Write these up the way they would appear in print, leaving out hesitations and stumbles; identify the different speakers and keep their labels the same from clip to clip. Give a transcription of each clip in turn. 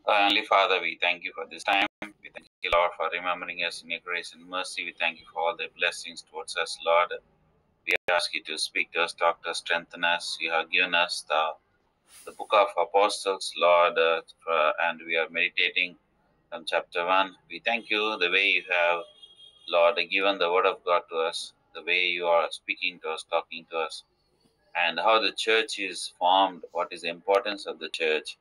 Speaker 1: Heavenly Father, we thank you for this time. We thank you, Lord, for remembering us in your grace and mercy. We thank you for all the blessings towards us, Lord. We ask you to speak to us, talk to us, strengthen us. You have given us the book of Apostles, Lord, and we are meditating on chapter 1. We thank you the way you have, Lord, given the word of God to us, the way you are speaking to us, talking to us, and how the church is formed, what is the importance of the church,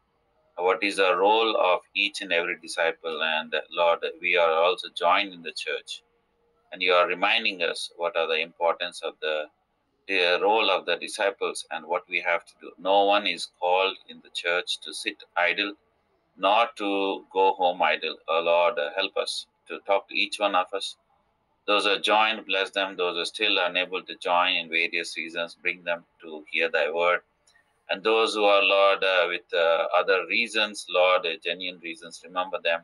Speaker 1: what is the role of each and every disciple. And Lord, we are also joined in the church, and you are reminding us what are the importance of the role of the disciples and what we have to do. No one is called in the church to sit idle, not to go home idle. Oh Lord, help us to talk to each one of us. Those who are joined, bless them. Those who are still unable to join in various reasons, bring them to hear thy word. And those who are, Lord, with other reasons, Lord, genuine reasons, remember them.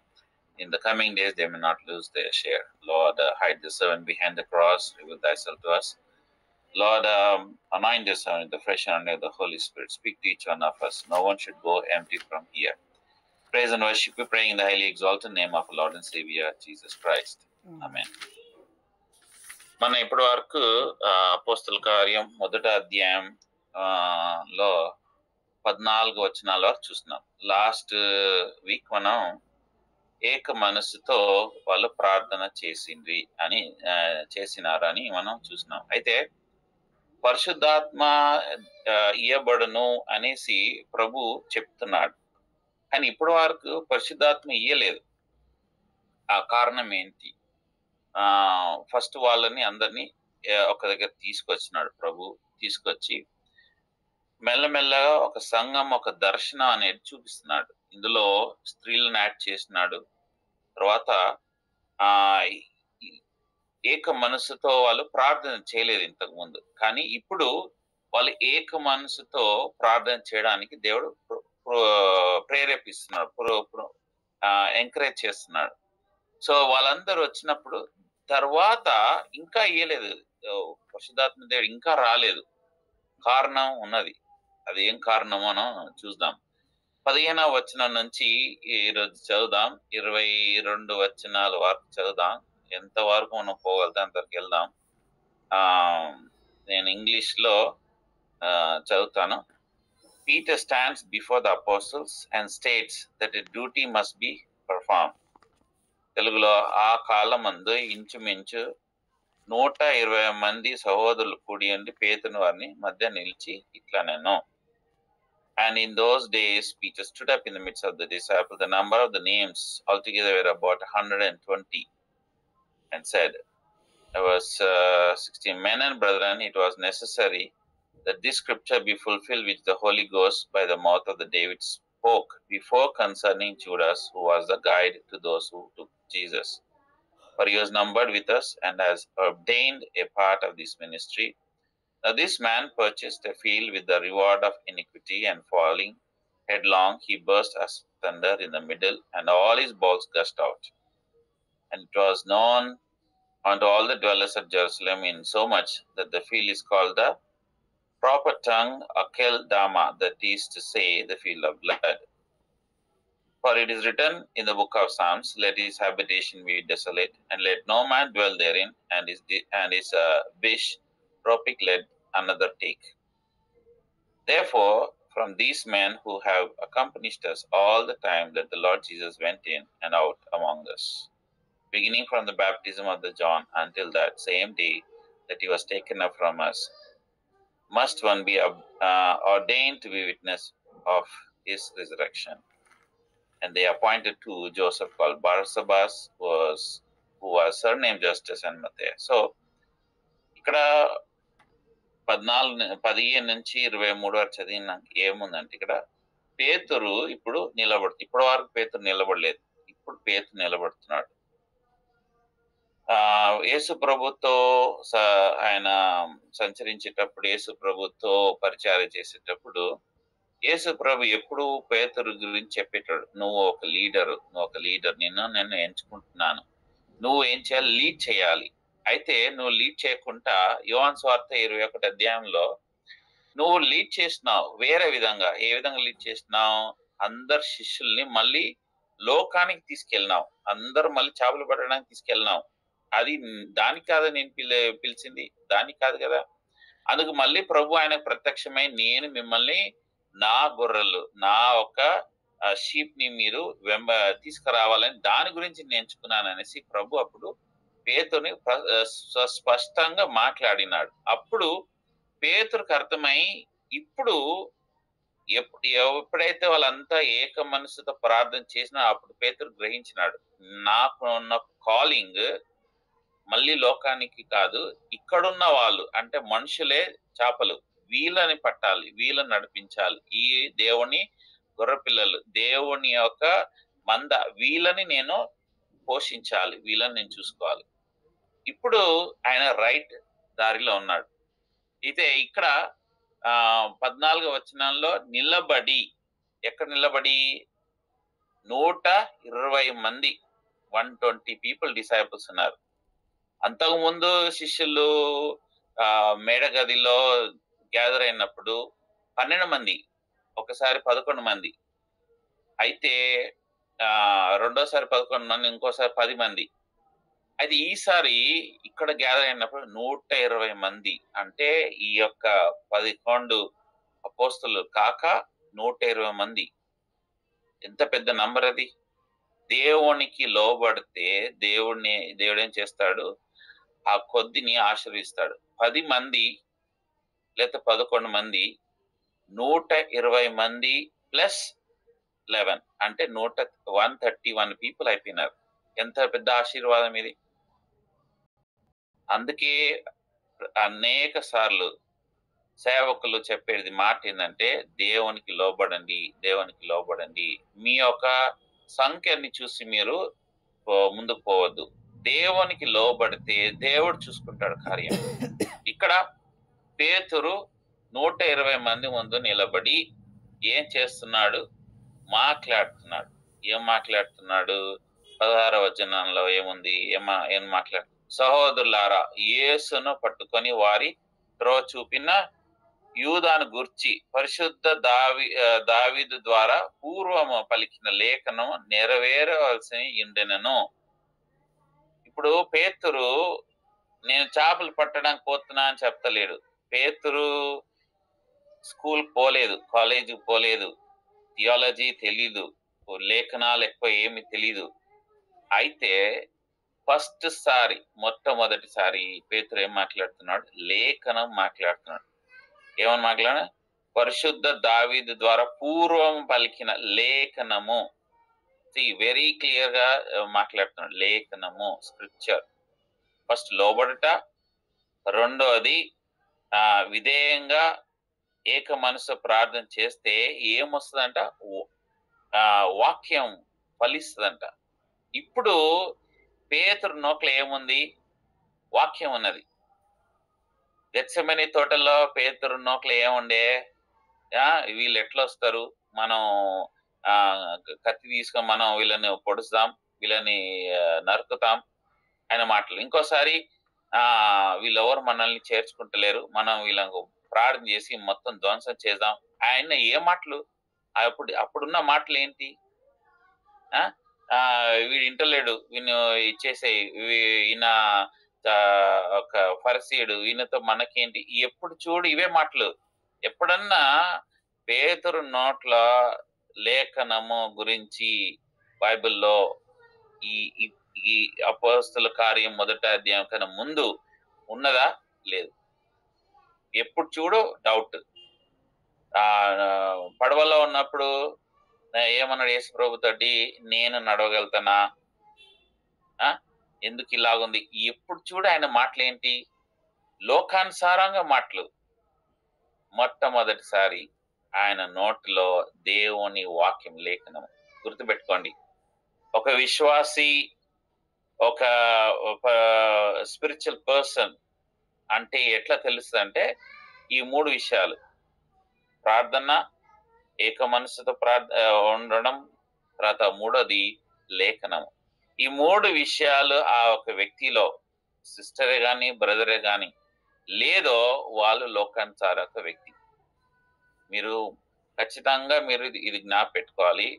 Speaker 1: In the coming days, they may not lose their share. Lord, hide the servant behind the cross, reveal thyself to us. Lord, anoint the servant, the fresh anointing of the Holy Spirit. Speak to each one of us. No one should go empty from here. Praise and worship we pray in the highly exalted name of our Lord and Savior, Jesus Christ. Amen. మనం ఇప్పటి వరకు అపోస్తల కార్యం మొదటి అధ్యాయం లో 14 వచనాల వరకు చూస్తున్నాం. లాస్ట్ వీక్ మనం ఏక మనసుతో వాళ్ళు ప్రార్థన చేసినారు అని మనం చూస్తున్నాం. అయితే పరిశుద్ధాత్మ ఇయ్యబడును అనేసి ప్రభు చెప్తున్నాడు, కానీ ఇప్పటి వరకు పరిశుద్ధాత్మ ఇయ్యలేదు. ఆ కారణం ఏంటి? ఫస్ట్ వాళ్ళని అందరినీ ఒక దగ్గర తీసుకొచ్చినాడు ప్రభు. తీసుకొచ్చి మెల్లమెల్లగా ఒక సంఘం, ఒక దర్శనం అనేది చూపిస్తున్నాడు. ఇందులో స్త్రీలను యాడ్ చేసినాడు. తర్వాత ఏక మనసుతో వాళ్ళు ప్రార్థన చేయలేదు ఇంతకు ముందు, కానీ ఇప్పుడు వాళ్ళు ఏక మనసుతో ప్రార్థన చేయడానికి దేవుడు ప్రేరేపిస్తున్నాడు, ఎంకరేజ్ చేస్తున్నాడు. సో వాళ్ళందరూ వచ్చినప్పుడు తర్వాత ఇంకా ఇయ్యలేదు, పరిశుద్ధాత్మ దేవుడు ఇంకా రాలేదు. కారణం ఉన్నది. అది ఏం కారణమో చూద్దాం. 15వ వచనం నుంచి ఈరోజు చదువుదాం. 22 వచనాల వరకు చదువుదాం. ఎంత వరకు మనం పోగలితే అంతవరకు వెళ్దాం. నేను ఇంగ్లీష్ లో చదువుతాను. Peter stands before the apostles and states that a duty must be performed. తెలుగులో, ఆ కాలమందు ఇంచుమించు 120 మంది సహోదరులు కూడి ఉండి పేతురు వారిని మధ్య నిలిచి ఇట్లా నేను. And in those days, Peter stood up in the midst of the disciples. The number of the names altogether were about 120, and said, verse 16, Men and brethren, it was necessary that this scripture be fulfilled, which the Holy Ghost by the mouth of the David spoke before concerning Judas, who was the guide to those who took Jesus. For he was numbered with us and has ordained a part of this ministry. Now this man purchased a field with the reward of iniquity, and falling headlong, he burst as thunder in the middle, and all his balls gushed out. And it was known unto all the dwellers at Jerusalem, in so much that the field is called the proper tongue Akeldama, that is to say, the field of blood. For it is written in the book of Psalms, Let his habitation be desolate, and let no man dwell therein, and his bishopric let another take. Therefore, from these men who have accompanied us all the time that the Lord Jesus went in and out among us, beginning from the baptism of the John until that same day that he was taken up from us, must one be ordained to be witness of his resurrection. And they appointed two, Joseph called Barsabas, who was surnamed Justus, and Matthias. So, ఇక్కడ 15 నుంచి 23 వరకు చదివినాక ఏముందంటే, ఇక్కడ పేతురు ఇప్పుడు ఇప్పటి వరకు పేతురు నిలబడలేదు, ఇప్పుడు పేతురు నిలబడుతున్నాడు. యేసు ప్రభుతో ఆయన సంచరించేటప్పుడు, యేసు ప్రభుతో పరిచర్య చేసేటప్పుడు యేసు ప్రభు ఎప్పుడు పేతురు గురించి చెప్పేటాడు, నువ్వు ఒక లీడర్, నేను ఎంచుకుంటున్నాను, నువ్వు ఏం చేయాలి, లీడ్ చేయాలి. అయితే నువ్వు లీడ్ చేయకుండా యోహాను సువార్త 21 అధ్యాయంలో నువ్వు లీడ్ చేస్తున్నావు వేరే విధంగా. ఏ విధంగా లీడ్ చేస్తున్నావు? అందరు శిష్యుల్ని మళ్ళీ లోకానికి తీసుకెళ్ళినావు, అందరూ మళ్ళీ చేపలు పట్టడానికి తీసుకెళ్ళినావు. అది దానికి కాదా నేను పిలిచింది, దానికి కాదు కదా. అందుకు మళ్ళీ ప్రభు ఆయనకు ప్రత్యక్షమై, నేను మిమ్మల్ని నా గొర్రెలు, నా ఒక షీప్ ని మీరు తీసుకురావాలని దాని గురించి నేను ఎంచుకున్నాను అనేసి ప్రభు అప్పుడు పేతుని స్పష్టంగా మాట్లాడినాడు. అప్పుడు పేతురికి అర్థమై, ఇప్పుడు ఎప్పుడైతే వాళ్ళంతా ఏక మనసుతో ప్రార్థన చేసినా అప్పుడు పేతురు గ్రహించినాడు, నాకు ఉన్న కాలింగ్ మళ్ళీ లోకానికి కాదు, ఇక్కడున్న వాళ్ళు అంటే మనుషులే చేపలు, వీళ్ళని పట్టాలి, వీళ్ళని నడిపించాలి, ఈ దేవుని గొర్రెపిల్లలు, దేవుని యొక్క మంద, వీళ్ళని నేను పోషించాలి, వీళ్ళని నేను చూసుకోవాలి. ఇప్పుడు ఆయన రైట్ దారిలో ఉన్నాడు. అయితే ఇక్కడ 14వ వచనంలో నిలబడి, ఎక్కడ నిలబడి, 120 మంది 120 పీపుల్ డిసైపుల్స్ ఉన్నారు. అంతకుముందు శిష్యులు మేడగదిలో గ్యాదర్ అయినప్పుడు 12 మంది, ఒకసారి 11 మంది, అయితే రెండోసారి 11 మంది, ఇంకోసారి 10 మంది. అయితే ఈసారి ఇక్కడ గ్యాదర్ అయినప్పుడు 120 మంది, అంటే ఈ యొక్క 11 అపోస్తలు కాక 120 మంది. ఎంత పెద్ద నంబర్ అది. దేవునికి లోబడితే దేవుడు ఏం చేస్తాడు, ఆ కొద్దిని ఆశీర్వదిస్తాడు. 10 మంది లేదా 11 మంది 120 మంది ప్లస్ 11 అంటే 131 పీపుల్ అయిపోయినారు. ఎంత పెద్ద ఆశీర్వాదం ఇది. అందుకే అనేక సార్లు సేవకులు చెప్పేది మాట ఏంటంటే, దేవునికి లోబడండి, దేవునికి లోబడండి. మీ యొక్క సంఖ్యని చూసి మీరు ముందుకు పోవద్దు. దేవునికి లోబడితే దేవుడు చూసుకుంటాడు కార్యం. ఇక్కడ పేతురు 120 మంది ముందు నిలబడి ఏం చేస్తున్నాడు, మాట్లాడుతున్నాడు. ఏం మాట్లాడుతున్నాడు, 16వ వచనంలో ఏముంది, ఏం మాట్లాడు, సహోదరులారా, యేసును పట్టుకొని వారి త్రోవ చూపిన యూదాను గూర్చి పరిశుద్ధ దావీదు ద్వారా పూర్వము పలికిన లేఖనం నెరవేరవలసి ఉండెనను. ఇప్పుడు పేతురు నేను చేపలు పట్టడానికి పోతున్నా అని చెప్తలేడు. పేతురు స్కూల్ పోలేదు, కాలేజీకి పోలేదు, థియాలజీ తెలీదు, లేఖనాలు ఎక్కువ ఏమి తెలీదు. అయితే మొట్టమొదటిసారి పేతురు ఏం మాట్లాడుతున్నాడు, లేఖనం మాట్లాడుతున్నాడు. ఏమని మాట్లాడు, పరిశుద్ధ దావీదు ద్వారా పూర్వం పలికిన లేఖనము. వెరీ క్లియర్ గా మాట్లాడుతున్నాడు, లేఖనము, స్క్రిప్చర్. ఫస్ట్ లోబడట, రెండోది విధేయంగా ఏక మనసు ప్రార్థన చేస్తే ఏమొస్తుందంట, వాక్యం ఫలిస్తుందంట. ఇప్పుడు పేతురు నోట్ల ఏముంది, వాక్యం ఉన్నది. గెత్సెమనీ తోటలో పేతురు నోట్ల ఏముండే, వీళ్ళు ఎట్లా వస్తారు, మనం కత్తి తీసుకొని మనం వీళ్ళని పొడుస్తాం, వీళ్ళని నరుకుతాం ఆయన మాటలు. ఇంకోసారి వీళ్ళెవరు మనల్ని చేర్చుకుంటలేరు, మనం వీళ్ళకు ప్రార్థన చేసి మొత్తం ధ్వంసం చేద్దాం. ఆయన ఏ మాటలు, అప్పుడున్న మాటలు ఏంటి, వీడు ఇంటలేడు, వీళ్ళు ఇచ్చేసే, ఈయన ఒక ఫరిసీయుడు, ఈయనతో మనకేంటి, ఎప్పుడు చూడు ఇవే మాటలు. ఎప్పుడన్నా పేతురు నోట్ల లేఖనము గురించి బైబిల్లో ఈ అపోస్తల కార్యం 1వ అధ్యాయం కన్నా ముందు ఉన్నదా, లేదు. ఎప్పుడు చూడు డౌట్. పడవలో ఉన్నప్పుడు ఏమన్నాడు యేసు ప్రభుతోటి, నేను నడవగలుగుతానా, ఎందుకు ఇలాగుంది. ఎప్పుడు చూడు ఆయన మాటలు ఏంటి, లోకానుసారంగా మాటలు. మొట్టమొదటిసారి ఆయన నోటిలో దేవుని వాక్యం, లేఖనం. గుర్తుపెట్టుకోండి, ఒక విశ్వాసి, ఒక స్పిరిచువల్ పర్సన్ అంటే ఎట్లా తెలుస్తుంది అంటే, ఈ 3 విషయాలు, ప్రార్థన, ఏక మనసుతో ఉండడం, తర్వాత 3వది లేఖనం. ఈ 3 విషయాలు ఆ ఒక వ్యక్తిలో, సిస్టరే గాని బ్రదరే గాని లేదో వాళ్ళు లోకానుసారక వ్యక్తి. మీరు ఖచ్చితంగా ఇది జ్ఞాప పెట్టుకోవాలి.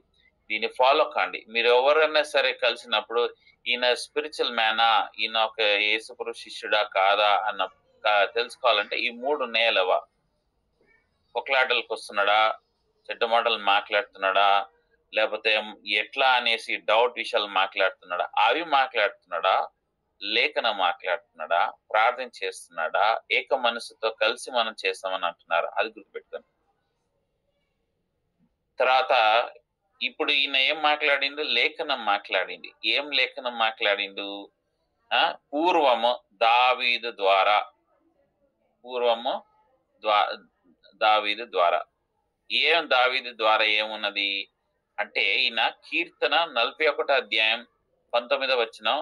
Speaker 1: దీన్ని ఫాలో కండి. మీరు ఎవరైనా సరే కలిసినప్పుడు ఈయన స్పిరిచువల్ మ్యానా, ఈయన ఒక యేసుప్రభు శిష్యుడా కాదా అన్న తెలుసుకోవాలంటే ఈ 3 ఉన్నాయా లేవా? కొట్లాటలకు వస్తున్నాడా, చెడ్డ మాటలు మాట్లాడుతున్నాడా, లేకపోతే ఎట్లా అనేసి డౌట్ విషయాలు మాట్లాడుతున్నాడా, అవి మాట్లాడుతున్నాడా, లేఖనం మాట్లాడుతున్నాడా, ప్రార్థన చేస్తున్నాడా, ఏక మనసుతో కలిసి మనం చేస్తామని అంటున్నారా, అది గుర్తుపెట్టుకోండి. తర్వాత ఇప్పుడు ఈయన ఏం మాట్లాడిండు? లేఖనం మాట్లాడింది. ఏం లేఖనం మాట్లాడిండు? పూర్వము దావీదు ద్వారా, పూర్వము దావీదు ద్వారా. ఏం దావీదు ద్వారా ఏమున్నది అంటే, ఈయన కీర్తన 41 అధ్యాయం 19వ వచనం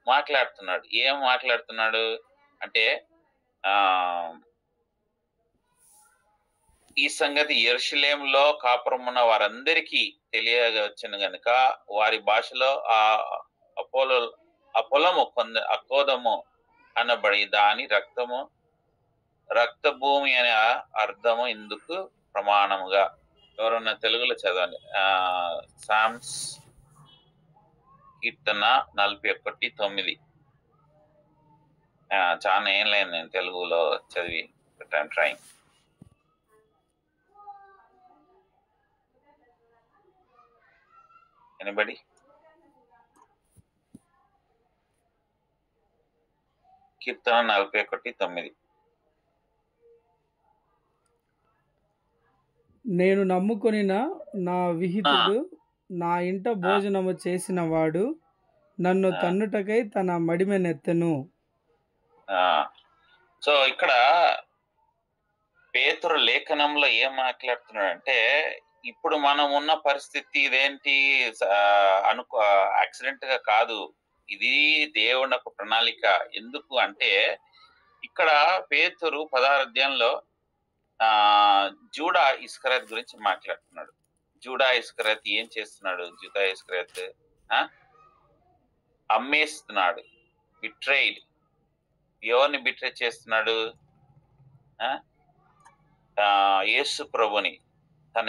Speaker 1: మాట్లాడుతున్నాడు. ఏం మాట్లాడుతున్నాడు అంటే, ఈ సంగతి యెరూషలేములో కాపురమున్న వారందరికీ తెలియవచ్చును గనుక వారి భాషలో ఆ పొలము అకోదము అనబడి దాని రక్త భూమి అనే అర్థము ఇందుకు ప్రమాణముగా. ఎవరన్నా తెలుగులో చదవండి. సామ్స్ కీర్తన 41:9. చాలా ఏం లేదు నేను తెలుగులో చదివి, బట్ ఐఎమ్ ట్రైంగ్. ఎనీబడి? కీర్తన 41:9.
Speaker 2: నేను నమ్ముకొనిన నా విహితుడు నా ఇంట భోజనము చేసిన వాడు నన్ను తన్నుటకై తన మడిమెనెత్తెను.
Speaker 1: సో ఇక్కడ పేతురు లేఖనంలో ఏం మాట్లాడుతున్నాడంటే, ఇప్పుడు మనం ఉన్న పరిస్థితి ఇదేంటి, యాక్సిడెంట్ గా కాదు, ఇది దేవుని ఒక ప్రణాళిక. ఎందుకు అంటే ఇక్కడ పేతురు 16వ అధ్యాయంలో జూడా ఇస్కరియోతు గురించి మాట్లాడుతున్నాడు. జూడా ఇస్కరియోతు ఏం చేస్తున్నాడు? జూడా ఇస్కరియోతు అమ్మేస్తున్నాడు, బిట్రైడ్. ఎవరిని బిట్రే చేస్తున్నాడు? యేసు ప్రభుని, తన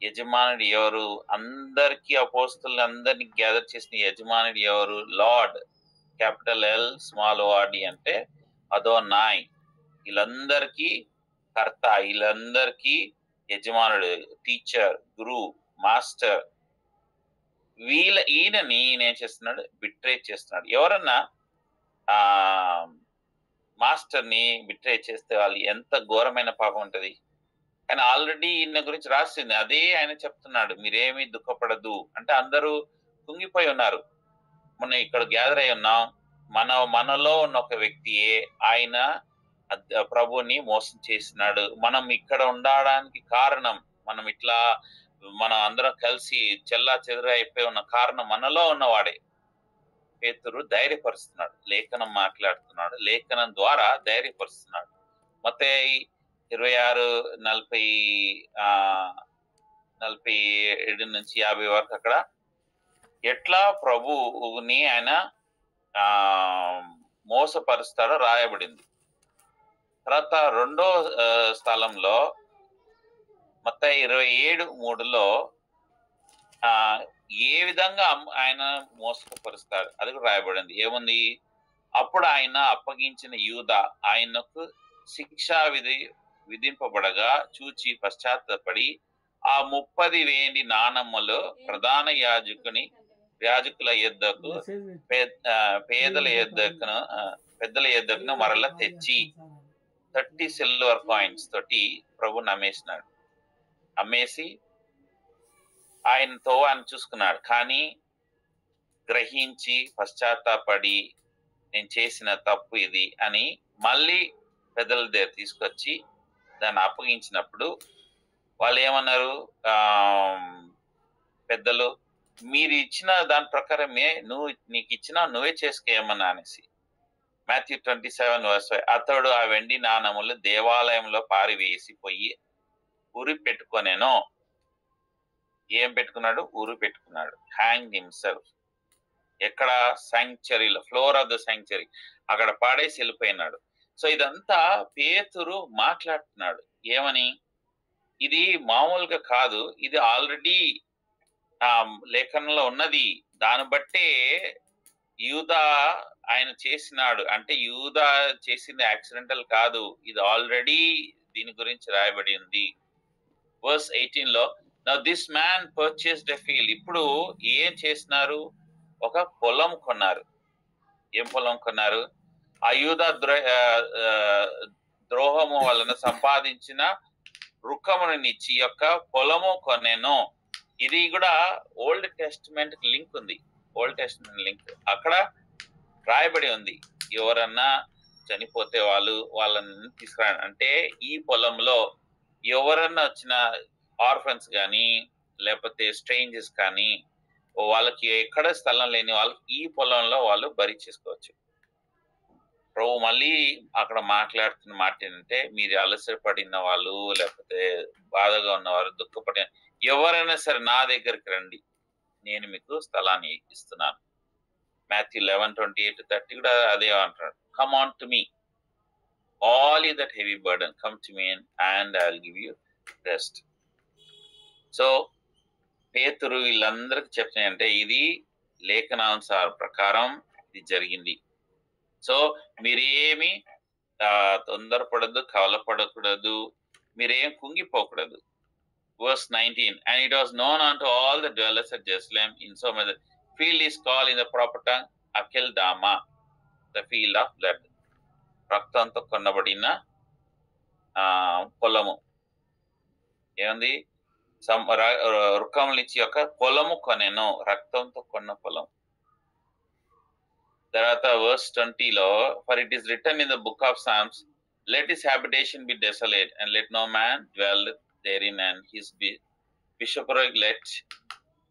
Speaker 1: యజమానుడు ఎవరు? అందరికీ అపోస్తలుని అందరినీ గ్యాదర్ చేసిన యజమానుడు ఎవరు? Lord, capital L small ORD అంటే అదోనాయ్. వీళ్ళందరికీ కర్త, వీళ్ళందరికీ యజమానుడు, టీచర్, గురువు, మాస్టర్. ఈయనని ఏం చేస్తున్నాడు? బిట్రే చేస్తున్నాడు. ఎవరన్నా మాస్టర్ ని బిట్రే చేస్తే వాళ్ళు ఎంత ఘోరమైన పాపం ఉంటది. కానీ ఆల్రెడీ ఈయన గురించి రాసింది అదే ఆయన చెప్తున్నాడు, మీరేమీ దుఃఖపడదు అంటే. అందరూ కుంగిపోయి ఉన్నారు. మనం ఇక్కడ గ్యాదర్ అయి ఉన్నాం, మనలో ఉన్న ఒక వ్యక్తియే ఆయన ప్రభుని మోసం చేసినాడు. మనం ఇక్కడ ఉండడానికి కారణం, మనం అందరం కలిసి చెల్లా చెదర అయిపోయి ఉన్న కారణం మనలో ఉన్నవాడే. పేతురు ధైర్యపరుస్తున్నాడు, లేఖనం మాట్లాడుతున్నాడు, లేఖనం ద్వారా ధైర్యపరుస్తున్నాడు. మత్తయి 26:47 నుంచి 50 వరకు అక్కడ ఎట్లా ప్రభువుని ఆయన మోసపరుస్తాడో రాయబడింది. తర్వాత రెండో స్థలంలో మత్తయి 27:3లో ఏ విధంగా ఆయన మోసపరుస్తాడు అది కూడా రాయబడింది. ఏముంది? అప్పుడు ఆయన అప్పగించిన యూదా ఆయనకు శిక్షా విధింపబడగా చూచి పశ్చాత్తపడి ఆ 30 వెండి నాణములు ప్రధాన యాజకుల యొద్దకు పెద్దల యొద్దకును మరలా తెచ్చి 30 సిల్వర్ కాయిన్స్ తోటి ప్రభుని అమ్మేసి ఆయనతో ఆయన చూసుకున్నాడు. కానీ గ్రహించి పశ్చాత్తాపడి నేను చేసిన తప్పు ఇది అని మళ్ళీ పెద్దల దగ్గర తీసుకొచ్చి దాన్ని అప్పగించినప్పుడు వాళ్ళు ఏమన్నారు? పెద్దలు, మీరు ఇచ్చిన దాని ప్రకారమే నీకు ఇచ్చిన నువ్వే చేసుకోమన్నా అనేసి. మాథ్యూ 27:5 అతడు ఆ వెండి నాణములు దేవాలయంలో పారివేసిపోయి ఉరి పెట్టుకొనేను. ఏం పెట్టుకున్నాడు? ఉరి పెట్టుకున్నాడు. Hang himself. ఎక్కడ? శాంక్చురీలో, ఫ్లోర్ ఆఫ్ ద శాంక్చురీ, అక్కడ పాడేసి వెళ్ళిపోయినాడు. సో ఇదంతా పేతురు మాట్లాడుతున్నాడు. ఏమని? ఇది మామూలుగా కాదు, ఇది ఆల్రెడీ లేఖనంలో ఉన్నది. దాన్ని బట్టే యూదా ఆయన చేసినాడు. అంటే యూదా చేసింది యాక్సిడెంటల్ కాదు, ఇది ఆల్రెడీ దీని గురించి రాయబడి ఉంది. వర్స్ 18 లో, now this man purchased a field. ఇప్పుడు ఏం చేసినారు? ఒక పొలం కొన్నారు. ఏం పొలం కొన్నారు? ఆ యూదా ద్రోహము వలన సంపాదించిన రుకమునిచ్చి యొక్క పొలము కొనేను. ఇది కూడా ఓల్డ్ టెస్టిమెంట్ లింక్ ఉంది. ఓల్డ్ టెస్టిమెంట్ లింక్ అక్కడ రాయబడి ఉంది. ఎవరన్నా చనిపోతే వాళ్ళని తీసుకురా అంటే ఈ పొలంలో ఎవరన్నా వచ్చిన ఆర్ఫన్స్ కానీ లేకపోతే స్ట్రేంజర్స్ కానీ వాళ్ళకి ఎక్కడ స్థలం లేని వాళ్ళకి ఈ పొలంలో వాళ్ళు బరి చేసుకోవచ్చు. ప్రభు మళ్ళీ అక్కడ మాట్లాడుతున్న మాట ఏంటంటే, మీరు అలసపడిన వాళ్ళు లేకపోతే బాధగా ఉన్నవారు, దుఃఖపడిన ఎవరైనా సరే నా దగ్గరికి రండి, నేను మీకు స్థలాన్ని ఇస్తున్నాను. Matthew 11:28-30 కూడా అదే అంటున్నాడు. Come on to me all you that heavy burden, come to me and I will give you rest. So పేతురు వీళ్ళందరికీ చెప్తున్నాయంటే ఇది లేఖనానుసార ప్రకారం ఇది జరిగింది. సో మీరేమి తొందరపడద్దు, కవలపడకూడదు, మీరేం కుంగిపోకూడదు. Verse 19, and it was known unto all the dwellers at Jerusalem in so much that field is called in the proper tongue Akeldama, the field of blood. రక్తంతో కొన్నబడిన పొలము ఏముంది? రుక్కములిచ్చి యొక్క పొలము కొనెను, రక్తంతో కొన్న పొలం. తర్వాత verse 20 లో, for it is written in the book of Psalms, let his habitation be desolate and let no man dwell therein, and his bishopric let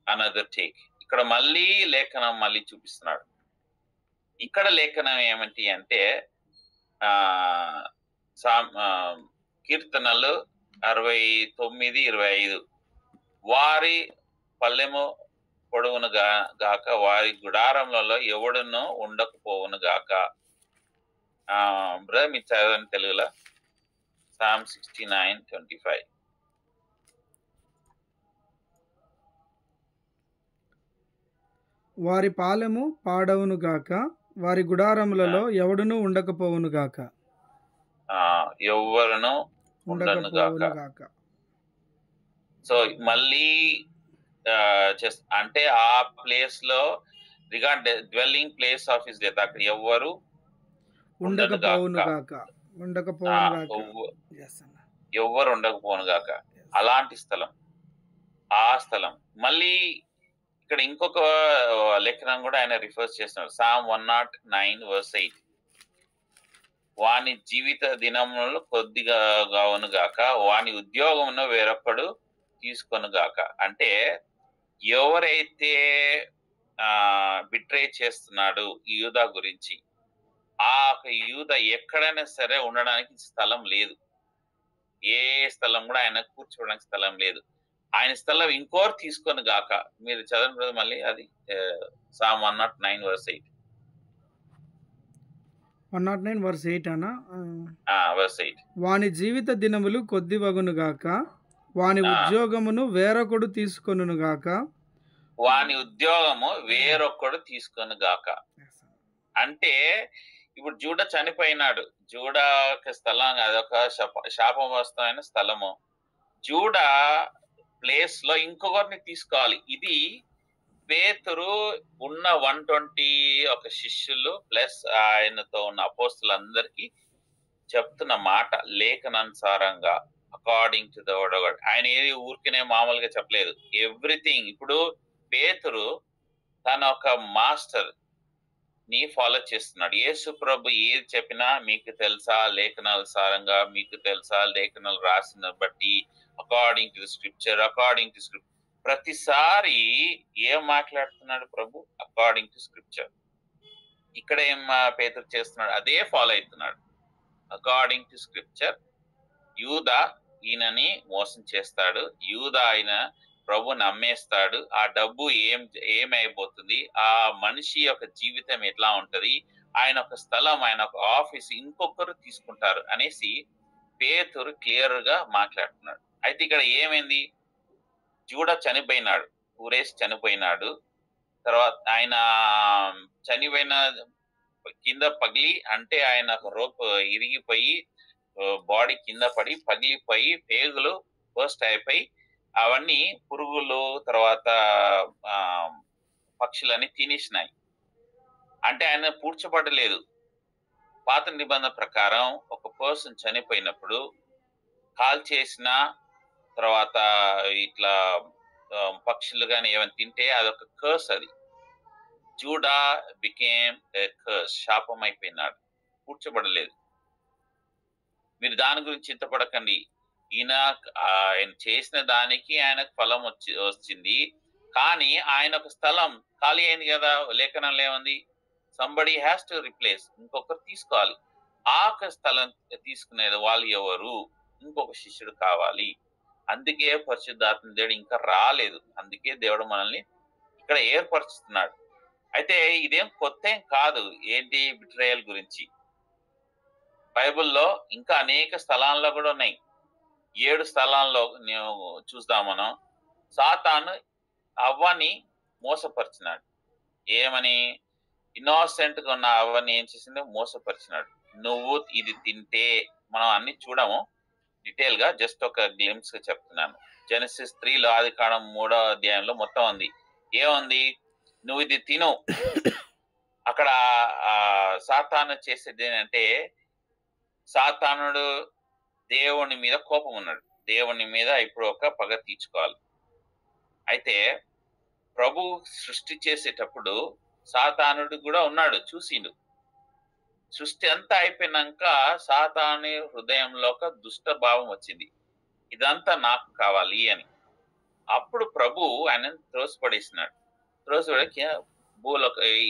Speaker 1: another take. ఇక్కడ మళ్ళీ లేఖనం మళ్ళీ చూపిస్తున్నాడు. ఇక్కడ లేఖనం ఏమిటి అంటే కీర్తనలు 69:25, వారి పల్లెము పొడవును గాక, వారి గుడారములలో ఎవడును ఉండకపోవును గాక. బ్రదర్ మీరు చదవండి తెలుగులో. Psalm 69:25.
Speaker 2: వారి పాలెము పాడవును గాక, వారి గుడారములలో ఎవడును ఉండకపోవును గాక.
Speaker 1: ఎవరును ఉండను గాక. సో మళ్ళీ అంటే ఆ ప్లేస్ లో regard dwelling place of his death, అక్కడ ఎవరు
Speaker 2: ఉండకపోవును గాక.
Speaker 1: ఎవరు ఉండకపోవును గాక. అలాంటి స్థలం, ఆ స్థలం. మళ్ళీ ఇక్కడ ఇంకొక లేఖనం కూడా ఆయన రిఫర్స్ చేస్తున్నారు. Psalm 109:8, వాని జీవిత దినములు కొద్దిగా గావును గాక, వాని ఉద్యోగమును వేరొకడు తీసుకొను గాక. అంటే ఎవరైతే బిట్రే చేస్తున్నాడు యూదా గురించి, ఆ యూదా ఎక్కడైనా సరే ఉండడానికి స్థలం లేదు. ఏ స్థలం కూడా ఆయన కూర్చోవడానికి స్థలం లేదు. ఆయన స్థలం ఇంకోరు తీసుకొని గాక. మీరు చదవండి మళ్ళీ, అది Psalm 109:8.
Speaker 2: 109:8 అనా?
Speaker 1: verse 8.
Speaker 2: వాని జీవిత దినములు కొద్దివగును గాక, వాని ఉద్యోగమును వేరొకడు తీసుకొనును గాక.
Speaker 1: వాని ఉద్యోగము వేరొకడు తీసుకొని గాక. అంటే ఇప్పుడు జూడ చనిపోయినాడు. జూడ స్థలం అదొక శాపగ్రస్తమైన స్థలము. జూడ ప్లేస్ లో ఇంకొకరిని తీసుకోవాలి. ఇది పేతురు ఉన్న 120 ఒక శిష్యులు ప్లస్ ఆయనతో ఉన్న అపోస్తులందరికీ చెప్తున్న మాట లేఖనానుసారంగా, according to the word of God. ఆయన ఏది ఊరికనే మామూలుగా చెప్పలేదు. ఎవ్రీథింగ్. ఇప్పుడు పేతురు తన ఒక మాస్టర్ ని ఫాలో చేస్తున్నాడు. యేసు ప్రభు ఏది చెప్పినా మీకు తెలుసా లేఖనానుసారంగా, మీకు తెలుసా లేఖనాలు రాసిన బట్టి, according to the scripture, according to scripture. ప్రతిసారి ఏం మాట్లాడుతున్నాడు ప్రభు? According to scripture. ఇక్కడ ఏం పేతురు చేస్తున్నాడు? అదే ఫాలో అవుతున్నాడు. According to scripture. యూదా ఈయనని మోసం చేస్తాడు. యూదా ఆయన ప్రభు నమ్మేస్తాడు. ఆ డబ్బు ఏమైపోతుంది, ఆ మనిషి యొక్క జీవితం ఎట్లా ఉంటది, ఆయన ఒక స్థలం, ఆయన ఒక ఆఫీస్ ఇంకొకరు తీసుకుంటారు అనేసి పేతురు క్లియర్ గా మాట్లాడుతున్నాడు. అయితే ఇక్కడ ఏమైంది, జూడా చనిపోయినాడు, ఊరేసి చనిపోయినాడు. తర్వాత ఆయన చనిపోయిన కింద పగిలి, అంటే ఆయన రోప్ ఇరిగిపోయి బాడీ కింద పడి పగిలిపోయి పేగులు బర్స్ట్ అయిపోయి అవన్నీ పురుగులు తర్వాత పక్షులని తినేసినాయి. అంటే ఆయన పూడ్చబడలేదు. పాత నిబంధన ప్రకారం ఒక పర్సన్ చనిపోయినప్పుడు కాల్ చేసిన తర్వాత ఇట్లా పక్షులు కానీ ఏమైనా తింటే అదొక కర్స్. అది జూడా బికేమ్ ఏ కర్స్, శాపం అయిపోయినాడు, పూడ్చబడలేదు. మీరు దాని గురించి చింతపడకండి. ఆయన చేసిన దానికి ఆయనకు ఫలం వచ్చింది. కానీ ఆయన ఒక స్థలం ఖాళీ అయింది కదా, లేఖనంలో ఏముంది, సంబడి హ్యాస్ టు రిప్లేస్, ఇంకొకరు తీసుకోవాలి. ఆ స్థలం తీసుకునేది వాళ్ళు ఎవరు, ఇంకొక శిష్యుడు కావాలి. అందుకే పరిశుద్ధాత్మ దేవుడు ఇంకా రాలేదు. అందుకే దేవుడు మనల్ని ఇక్కడ ఏర్పరుస్తున్నాడు. అయితే ఇదేం కొత్త ఏం కాదు. ఏంటి బిట్రేయల్ గురించి బైబిల్లో ఇంకా అనేక స్థలాల్లో కూడా ఉన్నాయి. 7 స్థలాల్లో చూద్దాం మనం. సాతాను అవ్వని మోసపరిచినాడు. ఏమని? ఇన్నోసెంట్ గా ఉన్న అవ్వని ఏం చేసింది? మోసపరిచినాడు. నువ్వు ఇది తింటే, మనం అన్ని చూడము డీటెయిల్ గా, జస్ట్ ఒక గ్లిమ్స్ గా చెప్తున్నాను. జెనసిస్ 3లో, ఆదికాండం 3వ అధ్యాయంలో మొత్తం ఉంది. ఏముంది? నువ్వు ఇది తిను. అక్కడ సాతాను చేసేది ఏంటంటే, సాతానుడు దేవుని మీద కోపం ఉన్నాడు. దేవుని మీద ఇప్పుడు ఒక పగ తీర్చుకోవాలి. అయితే ప్రభు సృష్టి చేసేటప్పుడు సాతానుడు కూడా ఉన్నాడు, చూసిండు. సృష్టి అంతా అయిపోయినాక సాతాను హృదయంలో ఒక దుష్ట భావం వచ్చింది, ఇదంతా నాకు కావాలి అని. అప్పుడు ప్రభు ఆయన త్రోసిపడేసినాడు. త్రోసిపడి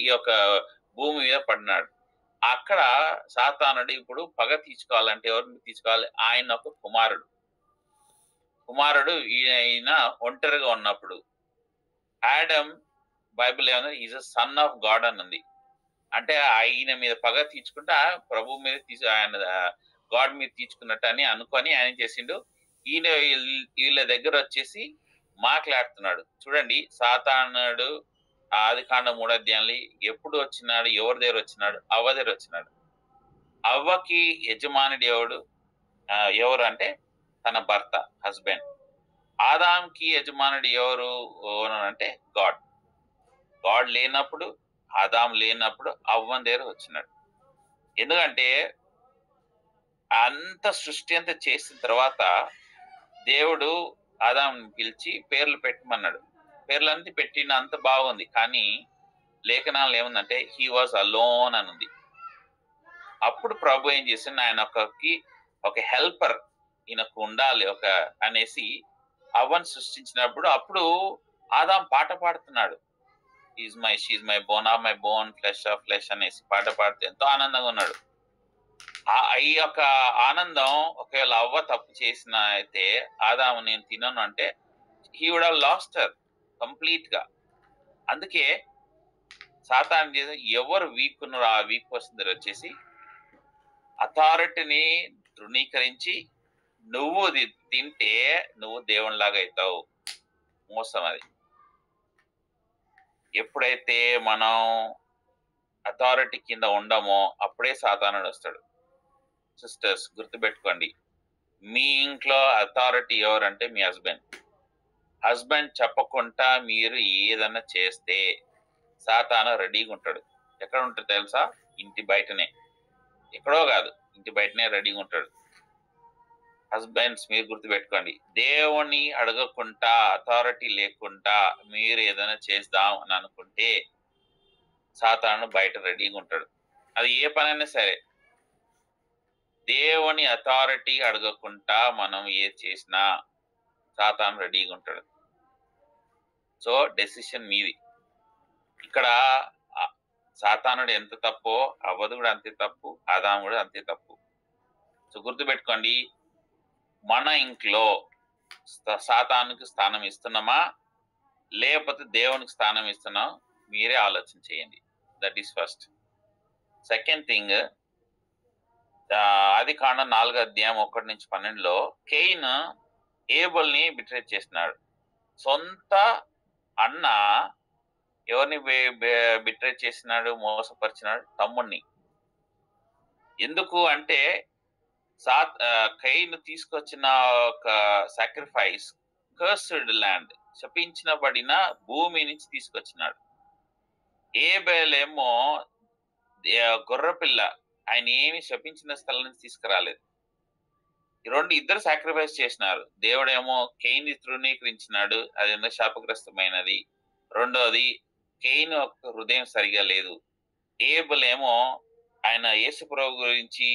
Speaker 1: ఈ యొక్క భూమి మీద పడినాడు. అక్కడ సాతానుడు ఇప్పుడు పగ తీర్చుకోవాలంటే ఎవరిని తీర్చుకోవాలి? ఆయన ఒక కుమారుడు ఈయన ఒంటరిగా ఉన్నప్పుడు ఆడమ్, బైబిల్ ఏమన్నా, is a son of God అని ఉంది. అంటే ఆయన మీద పగ తీర్చుకుంటే ప్రభు మీద ఆయన గాడ్ మీద తీర్చుకున్నట్టు అని అనుకొని ఆయన చేసిండు. ఈయన వీళ్ళ దగ్గర వచ్చేసి మాట్లాడుతున్నాడు. చూడండి, సాతానుడు ఆదికాండం 3వ అధ్యాయంలో ఎప్పుడు వచ్చినాడు? ఎవరి దగ్గర వచ్చినాడు? అవ్వ దగ్గర వచ్చినాడు. అవ్వకి యజమానుడు ఎవరు అంటే తన భర్త, హస్బెండ్. ఆదాంకి యజమానుడు ఎవరు అంటే గాడ్ లేనప్పుడు, ఆదాం లేనప్పుడు అవ్వని దగ్గర వచ్చినాడు. ఎందుకంటే అంత సృష్టి అంతా చేసిన తర్వాత దేవుడు ఆదాం పిలిచి పేర్లు పెట్టమన్నాడు. పేర్లన్నీ పెట్టిన అంత బాగుంది. కానీ లేఖనాలు ఏముందంటే హీ వాజ్ అలోన్ అని ఉంది. అప్పుడు ప్రభు ఏం చేసిండు? ఆయన ఒక హెల్పర్ ఈయనకు ఉండాలి ఒక అనేసి అవ్వను సృష్టించినప్పుడు అప్పుడు ఆదాం పాట పాడుతున్నాడు. She's my bone of my bone, flesh of flesh అనేసి పాట పాడుతూ ఎంతో ఆనందంగా ఉన్నాడు. ఈ యొక్క ఆనందం ఒకవేళ అవ్వ తప్పు చేసిన అయితే ఆదాము నేను తినను అంటే he would have lost her complete గా. అందుకే సాతాను చేసి ఎవరు వీక్ ఉన్నారో ఆ వీక్ పర్సన్ దగ్గర వచ్చేసి అథారిటీని ధృవీకరించి నువ్వు తింటే నువ్వు దేవునిలాగా అవుతావు. మోసం అది. ఎప్పుడైతే మనం అథారిటీ కింద ఉండమో అప్పుడే సాతానుడు వస్తాడు. సిస్టర్స్ గుర్తుపెట్టుకోండి, మీ ఇంట్లో అథారిటీ ఎవరంటే మీ హస్బెండ్ చెప్పకుండా మీరు ఏదన్నా చేస్తే సాతాను రెడీగా ఉంటాడు. ఎక్కడ ఉంటాడు తెలుసా? ఇంటి బయటనే, ఎక్కడో కాదు, ఇంటి బయటనే రెడీగా ఉంటాడు. హస్బెండ్స్ మీరు గుర్తుపెట్టుకోండి, దేవుని అడగకుండా అథారిటీ లేకుండా మీరు ఏదైనా చేద్దాం అని అనుకుంటే సాతాను బయట రెడీగా ఉంటాడు. అది ఏ పనైనా సరే, దేవుని అథారిటీ అడగకుండా మనం ఏ చేసినా సాతాను రెడీగా ఉంటాడు. సో డెసిషన్ మీది. ఇక్కడ సాతానుడు ఎంత తప్పో అవ్వదు కూడా అంతే తప్పు, ఆదాము కూడా అంతే తప్పు. సో గుర్తుపెట్టుకోండి, మన ఇంట్లో సాతానుకి స్థానం ఇస్తున్నామా లేకపోతే దేవునికి స్థానం ఇస్తున్నాం మీరే ఆలోచన చేయండి. That is first. Second thing, ఆదికాండం 4వ అధ్యాయం 1-12లో కెయిన్ ఏబుల్ని బిట్రే చేసినాడు. సొంత అన్న ఎవరిని బిట్రే చేసినాడు, మోసపరిచినాడు? తమ్ముణ్ణి. ఎందుకు అంటే కయీను తీసుకొచ్చిన ఒక సాక్రిఫైస్ కర్స్డ్ ల్యాండ్, శపించబడిన భూమి నుంచి తీసుకొచ్చినాడు. ఏబేల్ ఏమో గొర్రెపిల్ల, ఆయన ఏమి శపించిన స్థలం నుంచి తీసుకురాలేదు. ఇద్దరు సాక్రిఫైస్ చేసినారు. దేవుడేమో కెయిన్ని తృణీకరించినాడు, అది శాపగ్రస్తమైనది. రెండోది, కెయిన్ యొక్క హృదయం సరిగా లేదు. ఏబుల్ ఏమో ఆయన యేసు ప్రభు గురించి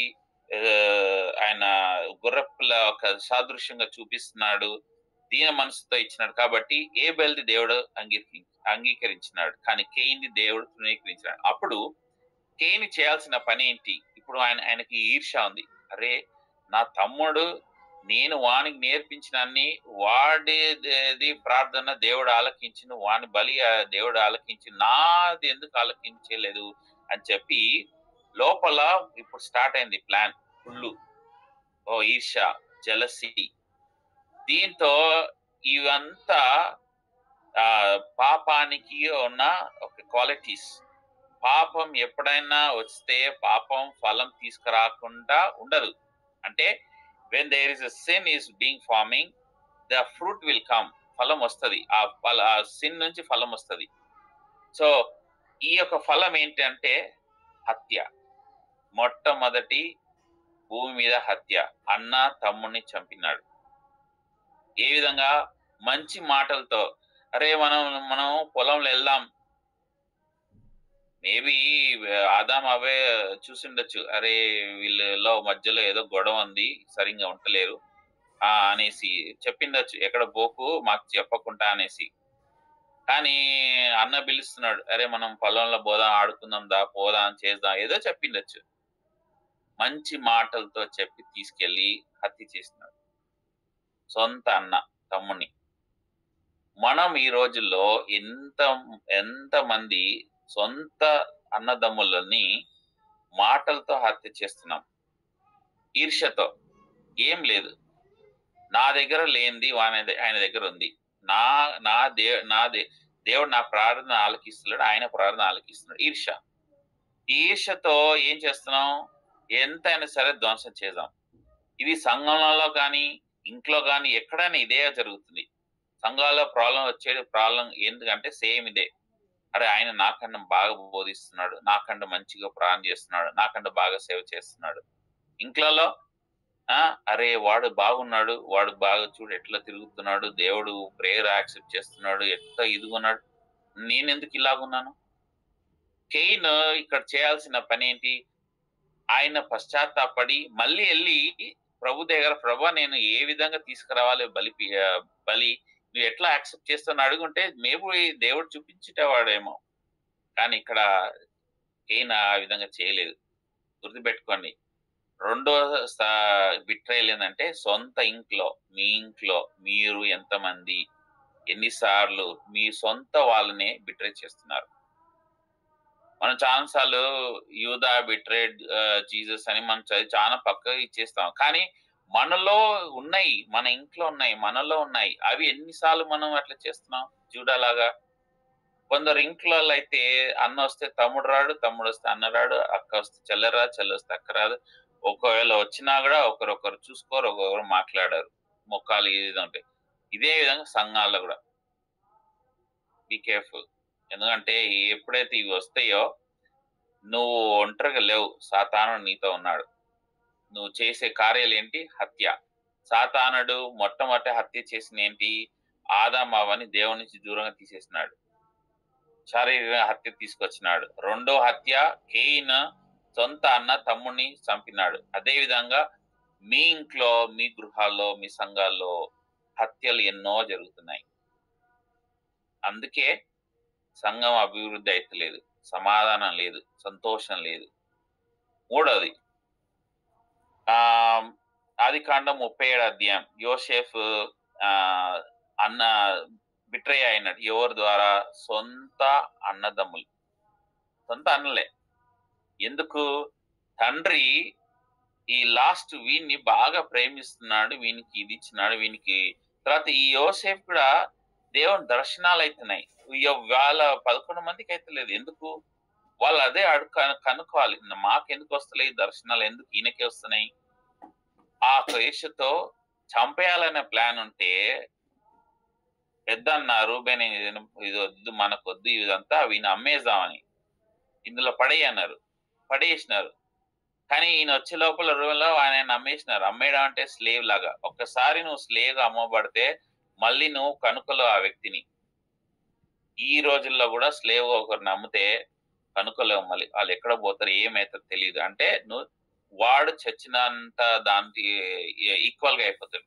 Speaker 1: ఆయన గుర్రపిల్ల ఒక సాదృశ్యంగా చూపిస్తున్నాడు, దీన మనసుతో ఇచ్చినాడు. కాబట్టి ఏబెల్ది దేవుడు అంగీకరించినాడు, కానీ కెయిన్ని దేవుడు తృణీకరించినాడు. అప్పుడు కెయిన్ చేయాల్సిన పని ఏంటి? ఇప్పుడు ఆయనకి ఈర్ష్య ఉంది. అరే, నా తమ్ముడు, నేను వానికి నేర్పించినన్ని వాడిది ప్రార్థన దేవుడు ఆలకించిన, వాని బలి దేవుడు ఆలకించి, నాది ఎందుకు ఆలకించలేదు అని చెప్పి లోపల ఇప్పుడు స్టార్ట్ అయింది ప్లాన్ ఫుల్లు. ఈర్ష్య, జెలసీ. దీంతో ఇవంతా పాపానికి ఉన్న ఒక క్వాలిటీస్. పాపం ఎప్పుడైనా వస్తే పాపం ఫలం తీసుకురాకుండా ఉండదు. అంటే when there is a sin is being forming, the fruit will come. ఫలం వస్తుంది, ఆ సిన్ నుంచి ఫలం వస్తుంది. సో ఈ యొక్క ఫలం ఏంటి అంటే హత్య. మొట్టమొదటి భూమి మీద హత్య. అన్న తమ్ముడిని చంపినాడు. ఏ విధంగా? మంచి మాటలతో. అరే, మనం పొలంలో వెళ్దాం. మేబీ ఆదాం అవే చూసిండొచ్చు, అరే వీళ్ళలో మధ్యలో ఏదో గొడవ ఉంది, సరిగ్గా ఉండలేరు అనేసి చెప్పిండొచ్చు, ఎక్కడ పోకు మాకు చెప్పకుండా అనేసి. కానీ అన్న పిలుస్తున్నాడు, అరే మనం పొలంలో పోదాం, ఆడుకుందాం, పోదాం, చేద్దాం, ఏదో చెప్పిండొచ్చు. మంచి మాటలతో చెప్పి తీసుకెళ్లి హత్య చేసినాడు సొంత అన్న తమ్ముని. మనం ఈ రోజుల్లో ఎంతమంది సొంత అన్నదమ్ములని మాటలతో హత్య చేస్తున్నాం, ఈర్ష్యతో. ఏం లేదు, నా దగ్గర లేనిది ఆయన దగ్గర ఉంది. దేవుడు నా ప్రార్థన ఆలకిస్తున్నాడు, ఆయన ప్రార్థన ఆలకిస్తున్నాడు. ఈర్ష్యతో ఏం చేస్తున్నాం? ఎంతైనా సరే ధ్వంసం చేద్దాం. ఇది సంఘంలో కానీ ఇంట్లో కానీ ఎక్కడైనా ఇదే జరుగుతుంది. సంఘాల్లో ప్రాబ్లం ఎందుకంటే సేమ్ ఇదే. అరే, ఆయన నాకన్నా బాగా బోధిస్తున్నాడు, నాకన్నా మంచిగా ప్రార్థన చేస్తున్నాడు, నాకన్నా బాగా సేవ చేస్తున్నాడు. ఇంట్లో అరే వాడు బాగున్నాడు, వాడు బాగా చూడు ఎట్లా తిరుగుతున్నాడు, దేవుడు ప్రేయర్ యాక్సెప్ట్ చేస్తున్నాడు, ఎట్లా ఇదిగున్నాడు, నేనెందుకు ఇలాగున్నాను? కెయిన్ ఇక్కడ చేయాల్సిన పని ఏంటి? ఆయన పశ్చాత్తాపడి మళ్ళీ వెళ్ళి ప్రభు దగ్గర, ప్రభు నేను ఏ విధంగా తీసుకురావాలి బలి నువ్వు ఎట్లా యాక్సెప్ట్ చేస్తావు అడుగుంటే మేబీ దేవుడు చూపించేవాడేమో. కానీ ఇక్కడ కెయిన్ ఆ విధంగా చేయలేదు. గుర్తుపెట్టుకోండి, రెండో బిట్రేయల్ ఏంటంటే సొంత మీ ఇంట్లో మీరు ఎంతమంది ఎన్నిసార్లు మీ సొంత వాళ్ళనే బిట్రే చేస్తున్నారు? మనం చాలాసార్లు యూదా బిట్రేడ్ జీసస్ అని మనం చదివి చాలా పక్కగా ఇచ్చేస్తాం. కానీ మనలో ఉన్నాయి, మన ఇంట్లో ఉన్నాయి, మనలో ఉన్నాయి. అవి ఎన్నిసార్లు మనం అట్లా చేస్తున్నాం? జూడాలాగా. కొందరు ఇంట్లో అయితే అన్న వస్తే తమ్ముడు రాడు, తమ్ముడు వస్తే అన్న రాడు, అక్క వస్తే చెల్లె రాదు, చెల్లె వస్తే అక్క రాదు. ఒకవేళ వచ్చినా కూడా ఒకరొకరు చూసుకోరు, ఒకరు మాట్లాడారు, మొక్కలు ఇది ఉంటాయి. ఇదే విధంగా సంఘాల్లో కూడా బీ కేర్ఫుల్. ఎందుకంటే ఎప్పుడైతే ఇవి వస్తాయో నువ్వు ఒంటరిగా లేవు, సాతానుడు నీతో ఉన్నాడు. నువ్వు చేసే కార్యాలు ఏంటి? హత్య. సాతానుడు మొట్టమొదటి హత్య చేసిన ఏంటి? ఆదాము అవ్వని దేవుని నుంచి దూరంగా తీసేసినాడు, శారీరక హత్య తీసుకొచ్చినాడు. రెండో హత్య కెయిన్ సొంత అన్న తమ్ముడిని చంపినాడు. అదే విధంగా మీ ఇంట్లో, మీ గృహాల్లో, మీ సంఘాల్లో హత్యలు ఎన్నో జరుగుతున్నాయి. అందుకే సంఘం అభివృద్ధి అయితలేదు, సమాధానం లేదు, సంతోషం లేదు. మూడవది ఆదికాండం 37 అధ్యాయం. యోసేఫ్ అన్న బిట్రే అయినాడు. ఎవరి ద్వారా? సొంత అన్నదమ్ములు, సొంత అన్నలే. ఎందుకు? తండ్రి ఈ లాస్ట్ వీడిని బాగా ప్రేమిస్తున్నాడు, వీనికి ఇది ఇచ్చినాడు, వీనికి తర్వాత ఈ యోసేపు కూడా దేవుని దర్శనాలు అవుతున్నాయి. వాళ్ళ 11 మందికి అయితే లేదు. ఎందుకు? వాళ్ళు అదే కనుక్కోవాలి, మాకెందుకు వస్తలే ఈ దర్శనాలు, ఎందుకు ఈయనకే వస్తున్నాయి? ఆ క్వేషతో చంపేయాలనే ప్లాన్ ఉంటే పెద్ద అన్న రూబేన్ ఇది వద్దు, మనకొద్దు ఇదంతా, వీని అమ్మేద్దామని ఇందులో పడేయన్నారు, పడేసినారు. కానీ ఈయన వచ్చే లోపల రూమ్లో ఆయన అమ్మేసినారు. అమ్మేయడం అంటే స్లేవ్ లాగా. ఒక్కసారి నువ్వు స్లేవ్ అమ్మబడితే మళ్ళీ నువ్వు కనుక్కలో ఆ వ్యక్తిని. ఈ రోజుల్లో కూడా స్లేవ్ ఒకరిని అమ్మితే కనుక్కలేవు, మళ్ళీ వాళ్ళు ఎక్కడ పోతారు, ఏమవుతారు తెలియదు. అంటే నువ్వు వాడు చచ్చినంత దానికి ఈక్వల్ గా అయిపోతాడు,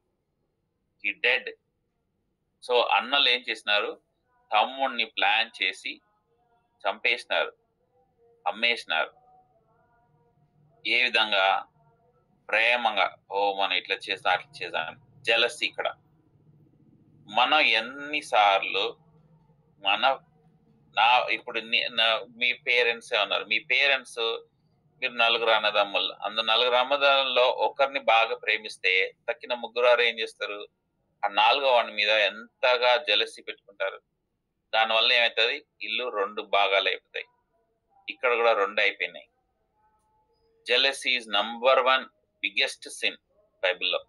Speaker 1: ఈ డెడ్. సో అన్నలు ఏం చేసినారు, తమ్ముడిని ప్లాన్ చేసి చంపేసినారు, అమ్మేసినారు. ఏ విధంగా? ప్రేమగా, ఓ మనం ఇట్లా చేసాం అట్లా చేసాం. జెలసీ. ఇక్కడ మనం ఎన్నిసార్లు ఇప్పుడు మీ పేరెంట్స్ ఉన్నారు, మీ పేరెంట్స్, మీరు 4 అన్నదమ్ములు, 4 అన్నదమ్ములలో ఒకరిని బాగా ప్రేమిస్తే తక్కిన 3 ఏం చేస్తారు? ఆ 4వ వాడి మీద ఎంతగా జెలసీ పెట్టుకుంటారు. దానివల్ల ఏమవుతుంది? ఇల్లు 2 భాగాలు అయిపోతాయి. ఇక్కడ కూడా 2 అయిపోయినాయి. Jealousy is number 1 biggest sin బైబిల్లో.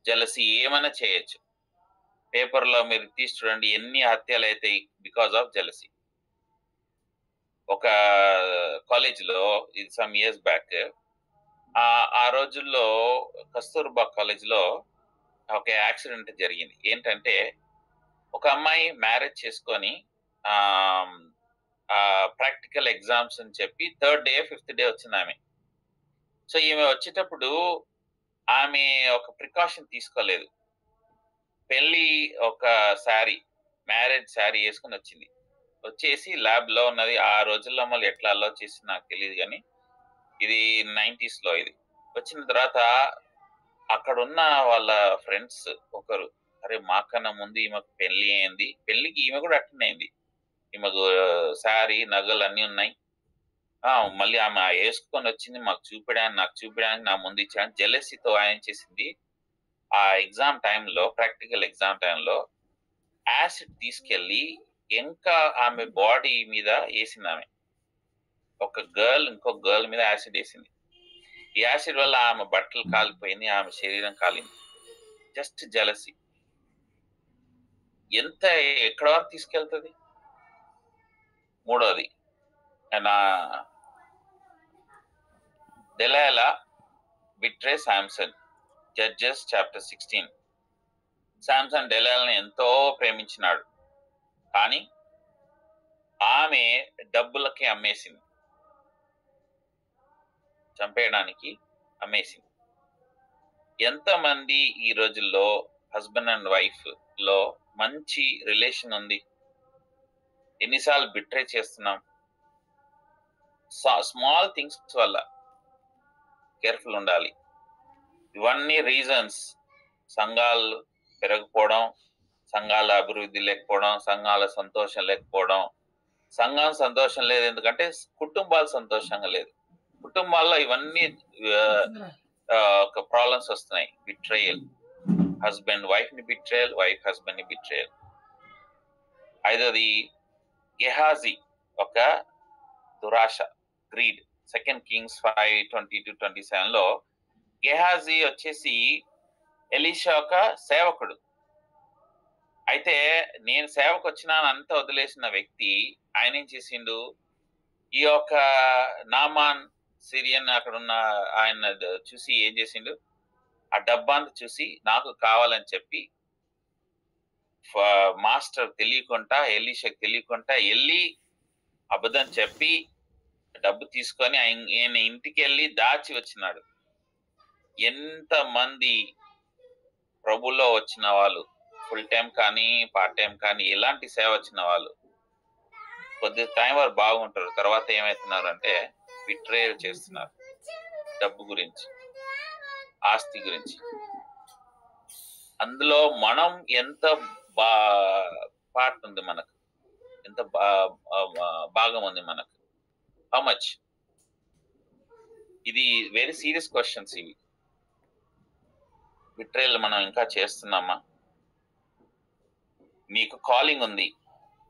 Speaker 1: జెలసీ ఏమైనా చేయొచ్చు. పేపర్లో మీరు తీసి చూడండి, ఎన్ని హత్యలు అవుతాయి బికాస్ ఆఫ్ జెలసీ. ఒక కాలేజీలో ఇది సమ్ ఇయర్స్ బ్యాక్, ఆ రోజుల్లో కస్తూర్బా కాలేజీలో ఒక యాక్సిడెంట్ జరిగింది. ఏంటంటే ఒక అమ్మాయి మ్యారేజ్ చేసుకొని ప్రాక్టికల్ ఎగ్జామ్స్ అని చెప్పి 3rd డే 5th డే వచ్చింది ఆమె. సో ఈమె వచ్చేటప్పుడు ఆమె ఒక ప్రికాషన్ తీసుకోలేదు. పెళ్లి ఒక శారీ, మ్యారేజ్ శారీ వేసుకుని వచ్చింది. వచ్చేసి ల్యాబ్ లో ఉన్నది. ఆ రోజుల్లో మళ్ళీ ఎట్లా అలో చేసి నాకు తెలియదు, కానీ ఇది 90s లో. ఇది వచ్చిన తర్వాత అక్కడ ఉన్న వాళ్ళ ఫ్రెండ్స్ ఒకరు, అరే మాకన్నా ముందు ఈమెకు పెళ్లి అయింది, పెళ్లికి ఈమె కూడా అటెండ్ అయింది, ఈమెకు శారీ నగలు అన్ని ఉన్నాయి, మళ్ళీ ఆమె వేసుకొని వచ్చింది, నాకు చూపించడానికి నా ముందు ఇచ్చాను. జెలసీతో ఆయన చేసింది, ఆ ఎగ్జామ్ టైంలో, ప్రాక్టికల్ ఎగ్జామ్ టైంలో యాసిడ్ తీసుకెళ్లి ఇంకా ఆమె బాడీ మీద వేసింది. ఆమె ఇంకో గర్ల్ మీద యాసిడ్ వేసింది. ఈ యాసిడ్ వల్ల ఆమె బట్టలు కాలిపోయింది, ఆమె శరీరం కాలింది. జస్ట్ జెలసీ ఎంత ఎక్కడ వరకు తీసుకెళ్తుంది. మూడోది, Delilah betray Samson. Judges chapter 16. Samson డెలైలాని ఎంతో ప్రేమించినాడు, కానీ ఆమె డబ్బులకి అమ్మేసింది, చంపేయడానికి అమ్మేసింది. ఎంతమంది ఈ రోజుల్లో హస్బెండ్ అండ్ వైఫ్ లో మంచి రిలేషన్ ఉంది, ఎన్నిసార్లు బిట్రే చేస్తున్నాం. స్మాల్ థింగ్స్ వల్ల కేర్ఫుల్ ఉండాలి. ఇవన్నీ రీజన్స్. సంఘాలు పెరగకపోవడం, సంఘాల అభివృద్ధి లేకపోవడం, సంఘాల సంతోషం లేకపోవడం. సంఘం సంతోషం లేదు ఎందుకంటే కుటుంబాలు సంతోషంగా లేదు. కుటుంబాల్లో ఇవన్నీ ప్రాబ్లమ్స్ వస్తున్నాయి. బిట్రేయల్, హస్బెండ్ వైఫ్ ని బిట్రేయల్, వైఫ్ హస్బెండ్ ని బిట్రేయల్. ఐదోది గెహాజీ, ఒక దురాశ, గ్రీడ్. 2 Kings 5:20-27 లో గెహాజీ వచ్చేసి ఎలీషా ఒక సేవకుడు. అయితే నేను సేవకు వచ్చినాను అంతా వదిలేసిన వ్యక్తి ఆయన ఏం చేసిండు, ఈ యొక్క నామాన్ సిరియన్ అక్కడ ఉన్న ఆయన చూసి ఏం చేసిండు, ఆ డబ్బాంతా చూసి నాకు కావాలని చెప్పి మాస్టర్ తెలియకుండా, ఎలీషాకి తెలియకుండా వెళ్ళి అబద్ధం చెప్పి డబ్బు తీసుకొని ఆయన ఇంటికి వెళ్ళి దాచి వచ్చినాడు. ఎంతమంది ప్రభులో వచ్చిన వాళ్ళు, ఫుల్ టైం కానీ పార్ట్ టైం కానీ ఎలాంటి సేవ వచ్చిన వాళ్ళు కొద్ది టైం వరకు బాగుంటారు, తర్వాత ఏమవుతున్నారు అంటే బిట్రేయల్ చేస్తున్నారు. డబ్బు గురించి, ఆస్తి గురించి. అందులో మనం ఎంత పార్ట్ ఉంది మనకు, ఎంత భాగం ఉంది మనకు. How much? ఇది వెరీ సీరియస్ క్వశ్చన్స్ ఇవి. బిట్రేయల్ మనం ఇంకా చేస్తున్నామా? నీకు కాలింగ్ ఉంది,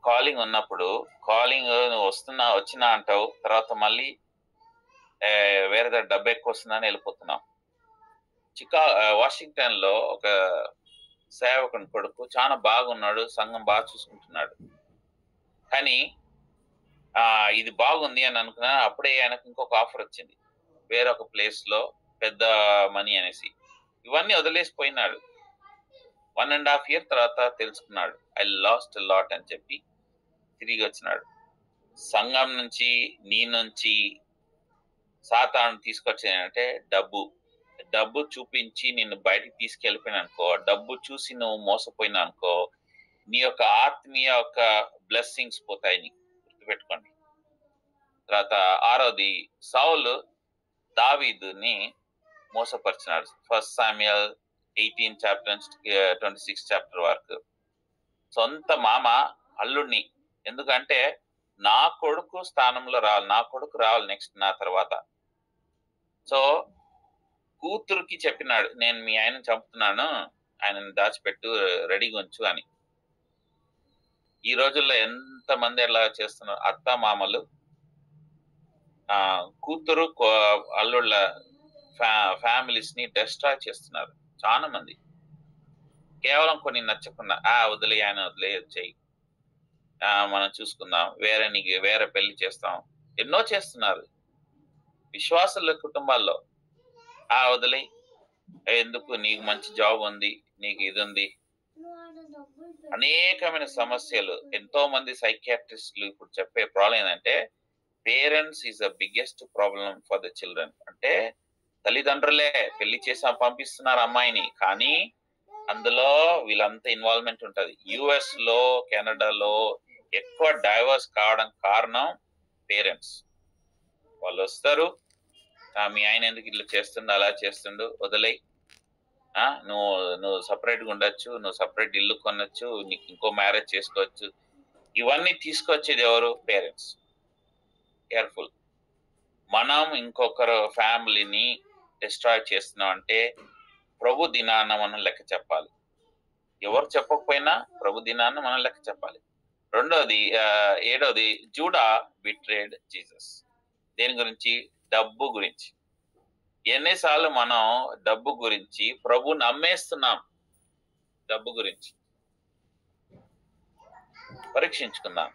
Speaker 1: కాలింగ్ ఉన్నప్పుడు కాలింగ్ నువ్వు వచ్చినా అంటావు, తర్వాత మళ్ళీ వేరే డబ్బు ఎక్కువ వస్తుందని వెళ్ళిపోతున్నావు. వాషింగ్టన్ లో ఒక సేవకుని కొడుకు చాలా బాగున్నాడు, సంఘం బాగా చూసుకుంటున్నాడు. కానీ ఇది బాగుంది అని అనుకున్నా, అప్పుడే ఆయనకు ఇంకొక ఆఫర్ వచ్చింది వేరొక ప్లేస్ లో పెద్ద మనీ అనేసి. ఇవన్నీ వదిలేసిపోయినాడు. 1.5 year తర్వాత తెలుసుకున్నాడు, ఐ లాస్ట్ లాట్ అని చెప్పి తిరిగి వచ్చినాడు. సంఘం నుంచి నీ నుంచి సాతాను తీసుకొచ్చేదంటే డబ్బు చూపించి నిన్ను బయటికి తీసుకెళ్ళిపోయినా అనుకో, డబ్బు చూసి నువ్వు మోసపోయినా అనుకో, నీ యొక్క ఆత్మీయ యొక్క బ్లెస్సింగ్స్ పోతాయి. నీకు గుర్తుపెట్టుకోండి. తర్వాత 6వది, సౌలు దావీదుని మోసపరిచినాడు. 1 Samuel 18 chapter 26 chapter వరకు. సొంత మామ అల్లుడిని, ఎందుకంటే నా కొడుకు స్థానంలో రావాలి, నా కొడుకు రావాలి నెక్స్ట్ నా తర్వాత. సో కూతురుకి చెప్పినాడు, నేను మీ ఆయన చంపుతున్నాను, ఆయనని దాచిపెట్టు, రెడీగా ఉంచు అని. ఈ రోజుల్లో ఎంతమంది ఎలా చేస్తున్నారు, అత్త మామలు కూతురు అల్లుళ్ళ ఫ్యామిలీస్ ని డెస్ట్రాయ్ చేస్తున్నారు చాలా మంది. కేవలం కొన్ని నచ్చకుండా వదిలే, ఆయన వదిలే, వచ్చేయి, మనం చూసుకుందాం, వేరే పెళ్లి చేస్తాం, ఎన్నో చేస్తున్నారు విశ్వాసుల కుటుంబాల్లో. వదిలే, ఎందుకు, నీకు మంచి జాబ్ ఉంది, నీకు ఇది ఉంది, అనేకమైన సమస్యలు. ఎంతో మంది సైకియాట్రిస్టులు ఇప్పుడు చెప్పే ప్రాబ్లం ఏంటంటే, parents is the biggest problem for the children. అంటే తల్లిదండ్రులే పెళ్లి చేసి పంపిస్తున్నారు అమ్మాయిని, కానీ అందులో వీళ్ళంతా ఇన్వాల్వ్మెంట్ ఉంటది. యుఎస్ లో, కెనడాలో ఎక్కువ డైవర్స్ కావడం కారణం పేరెంట్స్. వాళ్ళు వస్తారు, మీ ఆయన ఎందుకు ఇట్లా చేస్తుండు, అలా చేస్తుండు, వదిలే, నువ్వు సపరేట్ గా ఉండొచ్చు, నువ్వు సపరేట్ ఇల్లు కొనొచ్చు, నీకు ఇంకో మ్యారేజ్ చేసుకోవచ్చు. ఇవన్నీ తీసుకొచ్చేది ఎవరు? పేరెంట్స్. కేర్ఫుల్. మనం ఇంకొకరు ఫ్యామిలీని డిస్ట్రాయ్ చేస్తున్నాం అంటే ప్రభు దినాన్న మనం లెక్క చెప్పాలి. ఎవరు చెప్పకపోయినా ప్రభు దినాన్న మనం లెక్క చెప్పాలి. 7వది, జూడా బిట్రేడ్ జీసస్. దేని గురించి? డబ్బు గురించి. ఎన్నిసార్లు మనం డబ్బు గురించి ప్రభుని అమ్మేస్తున్నాం? డబ్బు గురించి పరీక్షించుకుందాం.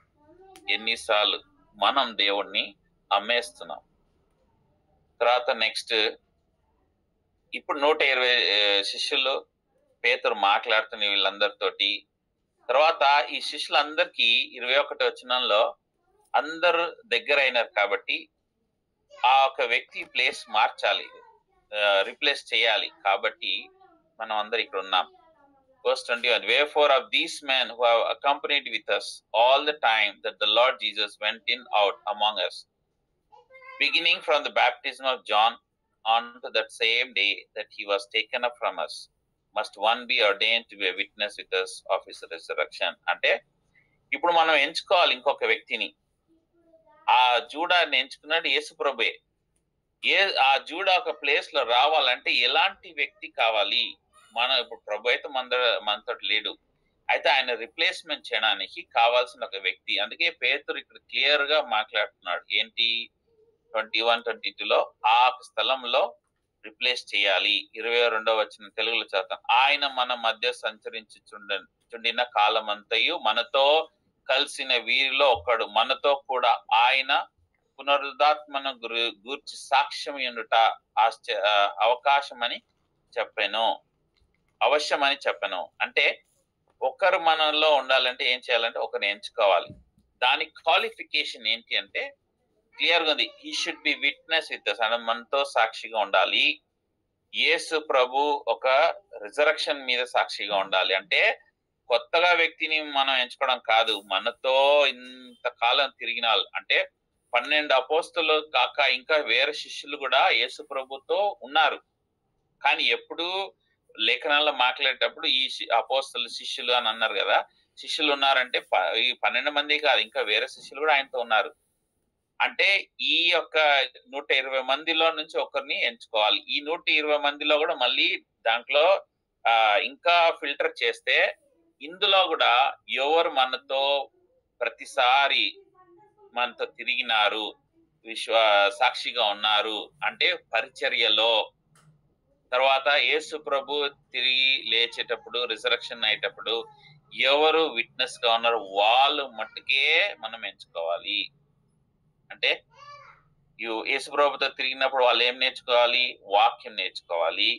Speaker 1: ఎన్నిసార్లు మనం దేవుణ్ణి అమ్మేస్తున్నాం? తర్వాత నెక్స్ట్, ఇప్పుడు 120 శిష్యులు పేతురు మాట్లాడుతున్న వీళ్ళందరితోటి. తర్వాత ఈ శిష్యులందరికీ 21వ వచనంలో అందరూ దగ్గర అయినారు కాబట్టి ఆ ఒక వ్యక్తి ప్లేస్ మార్చాలి, రిప్లేస్ చేయాలి. కాబట్టి మనం అందరు ఇక్కడ ఉన్నాం. Verse 21, wherefore of these men who have accompanied with us all the time that the Lord Jesus went in out among us, beginning from the baptism of John on to that same day that he was taken up from us, must one be ordained to be a witness with us of his resurrection. అంటే ఇప్పుడు మనం ఎంచుకోవాలి ఇంకొక వ్యక్తిని. ఆ జూడాని ఎంచుకున్నాడు యేసు ప్రభువే. ఆ జూడా ఒక ప్లేస్ లో రావాలంటే ఎలాంటి వ్యక్తి కావాలి? మనం ఇప్పుడు ప్రభు అయితే మనతో లేడు, అయితే ఆయన రిప్లేస్మెంట్ చేయడానికి కావాల్సిన ఒక వ్యక్తి. అందుకే పేతురు ఇక్కడ క్లియర్ గా మాట్లాడుతున్నాడు. ఏంటి? 21-22లో ఆ స్థలంలో రిప్లేస్ చేయాలి. 22వ వచనం తెలుగులో చదువుతాం. ఆయన మన మధ్య సంచరించుచుండిన కాలమంతయు మనతో కలిసిన వీరిలో ఒకడు, మనతో కూడా ఆయన పునరుద్ధాత్మను గూర్చి సాక్ష్యం ఉండుట అవకాశమని చెప్పాను, అవశ్యమని చెప్పాను. అంటే ఒకరు మనలో ఉండాలంటే ఏం చేయాలంటే ఒకరిని ఎంచుకోవాలి. దాని క్వాలిఫికేషన్ ఏంటి అంటే క్లియర్ గా ఉంది. He should be witness with us, అంటే మనతో సాక్షిగా ఉండాలి. యేసు ప్రభు ఒక రిజరక్షన్ మీద సాక్షిగా ఉండాలి. అంటే కొత్తగా వ్యక్తిని మనం ఎంచుకోవడం కాదు, మనతో ఇంతకాలం తిరిగిన అంటే 12 అపోస్తలు కాక ఇంకా వేరే శిష్యులు కూడా యేసు ప్రభుతో ఉన్నారు. కానీ ఎప్పుడు లేఖనాల్లో మాట్లాడేటప్పుడు ఈ అపోస్తలు శిష్యులు అని అన్నారు కదా, శిష్యులు ఉన్నారంటే ఈ 12 మంది కాదు, ఇంకా వేరే శిష్యులు కూడా ఆయనతో ఉన్నారు. అంటే ఈ యొక్క 120 మందిలో నుంచి ఒకరిని ఎంచుకోవాలి. ఈ 120 మందిలో కూడా మళ్ళీ దాంట్లో ఇంకా ఫిల్టర్ చేస్తే ఇందులో కూడా ఎవరు మనతో ప్రతిసారి మనతో తిరిగినారు, సాక్షిగా ఉన్నారు అంటే పరిచర్యలో, తర్వాత యేసు ప్రభు తిరిగి లేచేటప్పుడు రిజరక్షన్ అయ్యేటప్పుడు ఎవరు విట్నెస్ గా ఉన్నారు వాళ్ళు మట్టుకే మనం ఎంచుకోవాలి. అంటే యేసు ప్రభుతో తిరిగినప్పుడు వాళ్ళు ఏం నేర్చుకోవాలి? వాక్యం నేర్చుకోవాలి.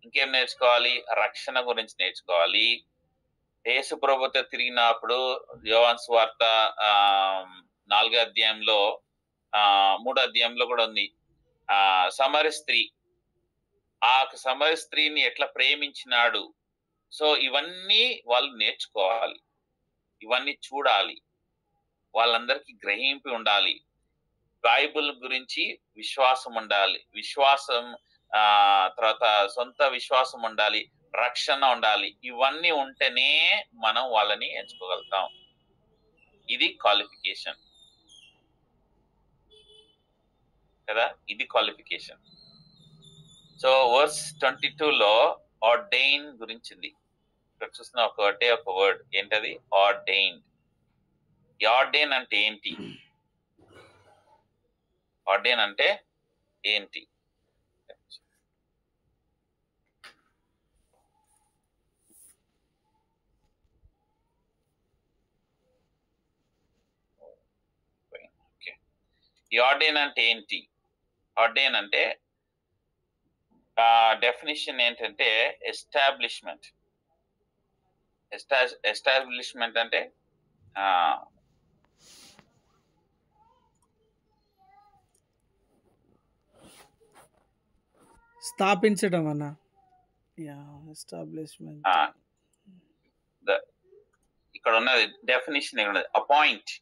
Speaker 1: ఇంకేం నేర్చుకోవాలి? రక్షణ గురించి నేర్చుకోవాలి. యేసు ప్రభుతో తిరిగినప్పుడు యోహాను సువార్త 4వ అధ్యాయంలో 3వ అధ్యాయంలో కూడా ఉంది. సమరయ స్త్రీ, ఆ సమరయ స్త్రీని ఎట్లా ప్రేమించినాడు. సో ఇవన్నీ వాళ్ళు నేర్చుకోవాలి, ఇవన్నీ చూడాలి, వాళ్ళందరికీ గ్రహింపు ఉండాలి. బైబిల్ గురించి విశ్వాసం ఉండాలి, విశ్వాసం తర్వాత సొంత విశ్వాసం ఉండాలి, రక్షణ ఉండాలి. ఇవన్నీ ఉంటేనే మనం వాళ్ళని ఎంచుకోగలుగుతాం. ఇది క్వాలిఫికేషన్ కదా, ఇది క్వాలిఫికేషన్. సో వర్స్ 22లో ఆర్డైన్ గురించింది. ఇక్కడ చూస్తున్న ఒక వర్డ్ ఏంటది? ఆర్డైన్. ఆర్డైన్ అంటే ఏంటి? ఆర్డైన్ అంటే ఏంటి? ఈ ఆర్డైన్ అంటే ఏంటి? ఆర్డైన్ అంటే డెఫినిషన్ ఏంటంటే ఎస్టాబ్లిష్మెంట్. ఎస్టాబ్లిష్మెంట్ అంటే
Speaker 2: స్థాపించడం అన్న. ఎస్టాబ్లిష్మెంట్
Speaker 1: ఇక్కడ ఉన్నది డెఫినిషన్ ఉన్నది. అపాయింట్,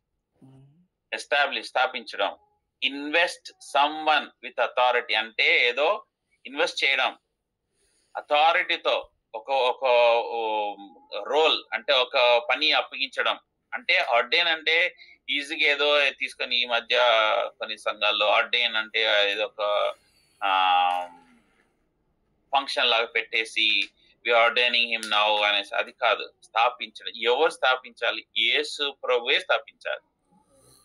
Speaker 1: ఎస్టాబ్లిష్, స్థాపించడం. ఇన్వెస్ట్ సమ్వన్ విత్ అథారిటీ అంటే ఏదో ఇన్వెస్ట్ చేయడం అథారిటీతో, ఒక రోల్ అంటే ఒక పని అప్పగించడం. అంటే ఆర్డైన్ అంటే ఈజీగా ఏదో తీసుకొని, ఈ మధ్య కొన్ని సంఘాల్లో ఆర్డైన్ అంటే ఏదో ఒక ఫంక్షన్ లాగా పెట్టేసి వి ఆర్డైనింగ్ హిమ్ నౌ అనేసి, అది కాదు. స్థాపించడం. ఎవరు స్థాపించాలి? యేసు ప్రభువే స్థాపించాలి.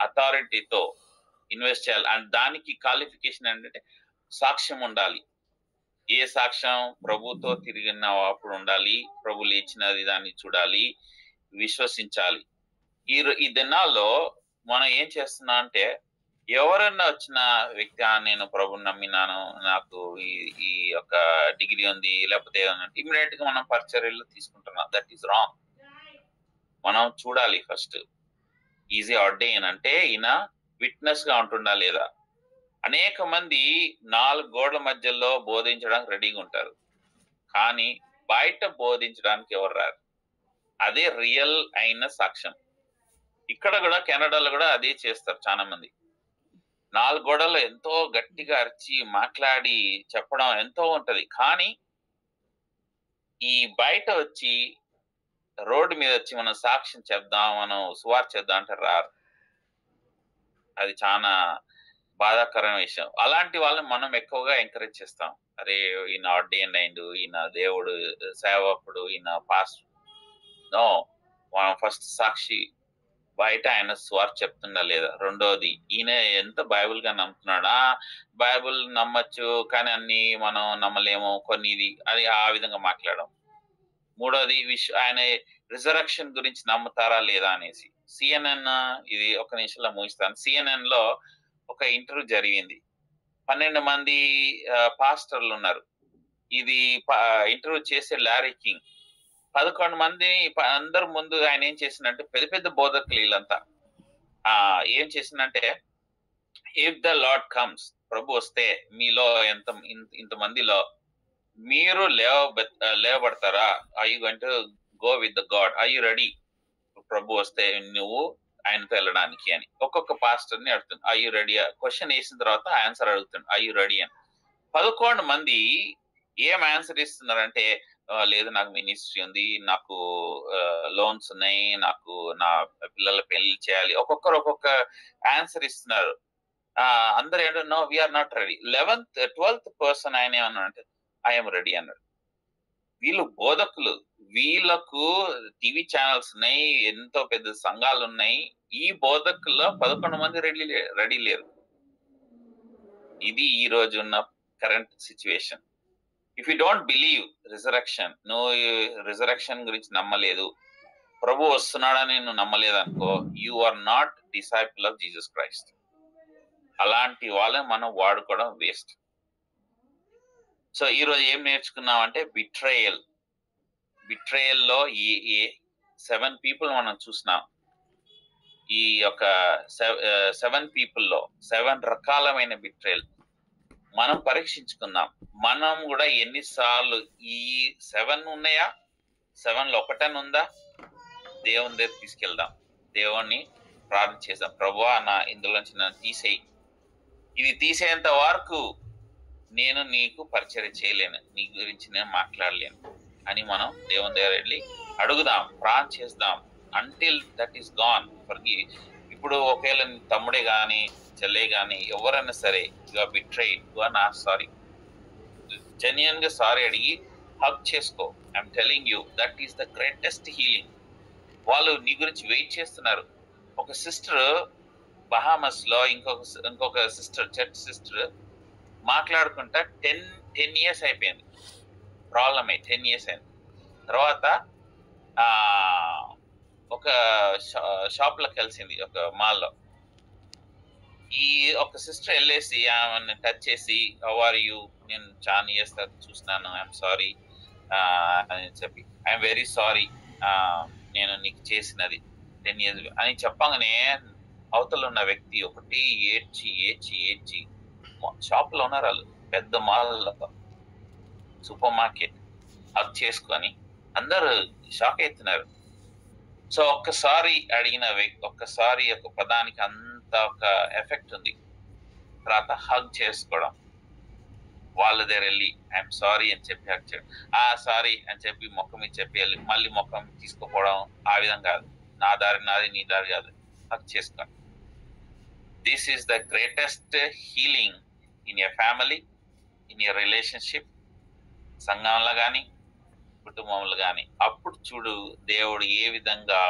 Speaker 1: అథారిటీతో ఇన్వెస్ట్ చేయాలి. అండ్ దానికి క్వాలిఫికేషన్ ఏంటంటే సాక్ష్యం ఉండాలి. ఏ సాక్ష్యం? ప్రభుతో తిరిగిన అప్పుడు ఉండాలి, ప్రభు లేచినది దాన్ని చూడాలి, విశ్వసించాలి. ఈ దినాల్లో మనం ఏం చేస్తున్నాం అంటే, ఎవరన్నా వచ్చిన వ్యక్తి నేను ప్రభుని నమ్మినాను, నాకు ఈ యొక్క డిగ్రీ ఉంది, లేకపోతే ఏదన్నా ఇమీడియట్ గా మనం పరిచర్యలు తీసుకుంటున్నాం. That is wrong. మనం చూడాలి ఫస్ట్. ఈజీ ఆర్డైన్ అంటే ఈయన విట్నెస్ గా ఉంటుందా లేదా. అనేక మంది 4 గోడల మధ్యలో బోధించడానికి రెడీగా ఉంటారు, కానీ బయట బోధించడానికి ఎవరు రారు. అదే రియల్ అయిన సాక్ష్యం. ఇక్కడ కూడా కెనడాలో కూడా అదే చేస్తారు చాలా మంది. 4 గోడల్లో ఎంతో గట్టిగా అరిచి మాట్లాడి చెప్పడం ఎంతో ఉంటది, కానీ ఈ బయట వచ్చి రోడ్డు మీద వచ్చి మనం సాక్ష్యం చెప్దాం, మనం సువార్త చేద్దాం అంటే రారు. అది చాలా బాధాకరమైన విషయం. అలాంటి వాళ్ళని మనం ఎక్కువగా ఎంకరేజ్ చేస్తాం. అరే ఈయన ఆర్డైన్ అయిండు, ఈయన దేవుడు సేవకుడు, ఈయన పాస్టర్. నో, మనం ఫస్ట్ సాక్షి. బయట ఆయన స్వార్థ చెప్తుందా లేదా. రెండోది, ఈయన ఎంత బైబుల్ గా నమ్ముతున్నాడా. బైబుల్ నమ్మచ్చు కానీ అన్ని మనం నమ్మలేము, కొన్ని ఇది అది ఆ విధంగా మాట్లాడడం. మూడోది, ఆయన రిజరక్షన్ గురించి నమ్ముతారా లేదా అనేసి. సిఎన్ఎన్, ఇది ఒక నిమిషంలో ముగిస్తాను. సిఎన్ఎన్ లో ఒక ఇంటర్వ్యూ జరిగింది. 12 మంది పాస్టర్లు ఉన్నారు. ఇది ఇంటర్వ్యూ చేసే లారీ కింగ్. 11 మంది అందరు ముందు ఆయన ఏం చేసిందంటే, పెద్ద పెద్ద బోధకులు వీళ్ళంతా ఏం చేసిందంటే, ఇఫ్ ద లార్డ్ కమ్స్, ప్రభు వస్తే మీలో ఇంతమందిలో మీరు లేవబడతారా? Are you going to go with the God? Are you ready? ప్రభు వస్తే నువ్వు ఆయనతో వెళ్ళడానికి అని ఒక్కొక్క పాస్టర్ ని అడుగుతుంది. I you ready? క్వశ్చన్ వేసిన తర్వాత ఆన్సర్ అడుగుతుంది, ఐ యు రెడీ అని. 11 మంది ఏం ఆన్సర్ ఇస్తున్నారంటే, లేదు నాకు మినిస్ట్రీ ఉంది, నాకు లోన్స్ ఉన్నాయి, నాకు నా పిల్లల పెళ్లి చేయాలి. ఒక్కొక్కరు ఒక్కొక్క ఆన్సర్ ఇస్తున్నారు. అందరూ ఏంటో no we're not ready. 12th person ఆయన ఏమన్నా అంటే ఐఎమ్ రెడీ అన్నాడు. వీళ్ళు బోధకులు, వీళ్ళకు టీవీ ఛానల్స్ ఉన్నాయి, ఎంతో పెద్ద సంఘాలు ఉన్నాయి. ఈ బోధకుల్లో 11 మంది రెడీ లేరు. ఇది ఈ రోజు ఉన్న current situation. If you don't believe resurrection, నువ్వు రిజరక్షన్ గురించి నమ్మలేదు, ప్రభు వస్తున్నాడని నువ్వు నమ్మలేదు అనుకో, you are not disciple of Jesus Christ. అలాంటి వాళ్ళని మనం వాడుకోవడం వేస్ట్. సో ఈ రోజు ఏం నేర్చుకున్నామంటే బిట్రేయల్లో ఈ 7 పీపుల్ మనం చూసినాం. ఈ యొక్క 7 పీపుల్లో 7 రకాలమైన బిట్రేయల్ మనం పరీక్షించుకుందాం. మనం కూడా ఎన్నిసార్లు ఈ 7 ఉన్నాయా, 7లో ఒకటని ఉందా, దేవుని దగ్గర తీసుకెళ్దాం, దేవుణ్ణి ప్రార్థన చేద్దాం, ప్రభువా నా ఇందులోంచి నన్ను తీసేయి, ఇది తీసేంత వరకు నేను నీకు పరిచర్య చేయలేను, నీ గురించి నేను మాట్లాడలేను అని మనం దేవుని దగ్గర వెళ్ళి అడుగుదాం, ప్రార్థన చేద్దాం. Until that is gone forgive. ఇప్పుడు ఒకవేళ తమ్ముడే కానీ చెల్లె కానీ ఎవరైనా సరే you are betrayed, you are not sorry, genuine గా సారీ అడిగి హగ్ చేసుకో. I'm telling you that is the greatest healing. వాళ్ళు నీ గురించి వెయిట్ చేస్తున్నారు. ఒక సిస్టర్ బహామస్ లో ఇంకొక సిస్టర్, చర్చ్ సిస్టర్ మాట్లాడుకుంటా 10 years అయిపోయింది, ప్రాబ్లం అయ్యి 10 years అయింది. తర్వాత ఒక షాప్ లో కలిసింది, ఒక మాల్లో. ఈ ఒక సిస్టర్ వెళ్ళేసి ఆమెను టచ్ చేసి హౌ ఆర్ యూ, నేను చాలా ఇయర్స్ తర్వాత చూస్తున్నాను, ఐఎమ్ సారీ అని చెప్పి, ఐఎమ్ వెరీ సారీ నేను నీకు చేసినది 10 years అని చెప్పగానే అవతల ఉన్న వ్యక్తి ఒకటి ఏడ్చి షాప్ లో ఉన్నారు వాళ్ళు, పెద్ద మాల్లో, సూపర్ మార్కెట్, హగ్ చేసుకొని అందరూ షాక్ అవుతున్నారు. సో ఒక్కసారి అడిగిన వ్యక్తి, ఒక్కసారి ఒక పదానికి అంత ఒక ఎఫెక్ట్ ఉంది. తర్వాత హగ్ చేసుకోవడం, వాళ్ళ దగ్గర వెళ్ళి ఐఎమ్ సారీ అని చెప్పి హగ్ చేయడం, సారీ అని చెప్పి ముఖం మీద చెప్పి వెళ్ళి మళ్ళీ ముఖం తీసుకుపోవడం, ఆ విధంగా కాదు, నా దారి నాది నీ దారి కాదు, హగ్ చేసుకోండి. This is the greatest healing in your family, in your relationship, సంఘంలో కానీ కుటుంబంలో కానీ. అప్పుడు చూడు దేవుడు ఏ విధంగా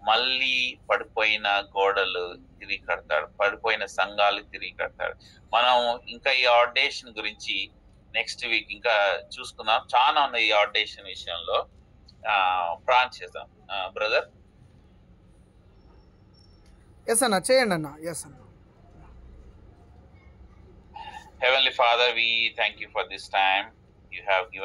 Speaker 1: మళ్ళీ పడిపోయిన గోడలు తిరిగి కడతాడు, పడిపోయిన సంఘాలు తిరిగి కడతాడు. మనం ఇంకా ఈ ఆర్డేషన్ గురించి నెక్స్ట్ వీక్ ఇంకా చూసుకుందాం. చాలా ఉన్నాయి ఈ ఆర్డేషన్ విషయంలో. ప్రార్థన చేద్దాం. బ్రదర్.
Speaker 2: ఎస్ అన్న, చేయండి అన్న. ఎస్ అన్న.
Speaker 1: Heavenly Father, we thank you for this time you have given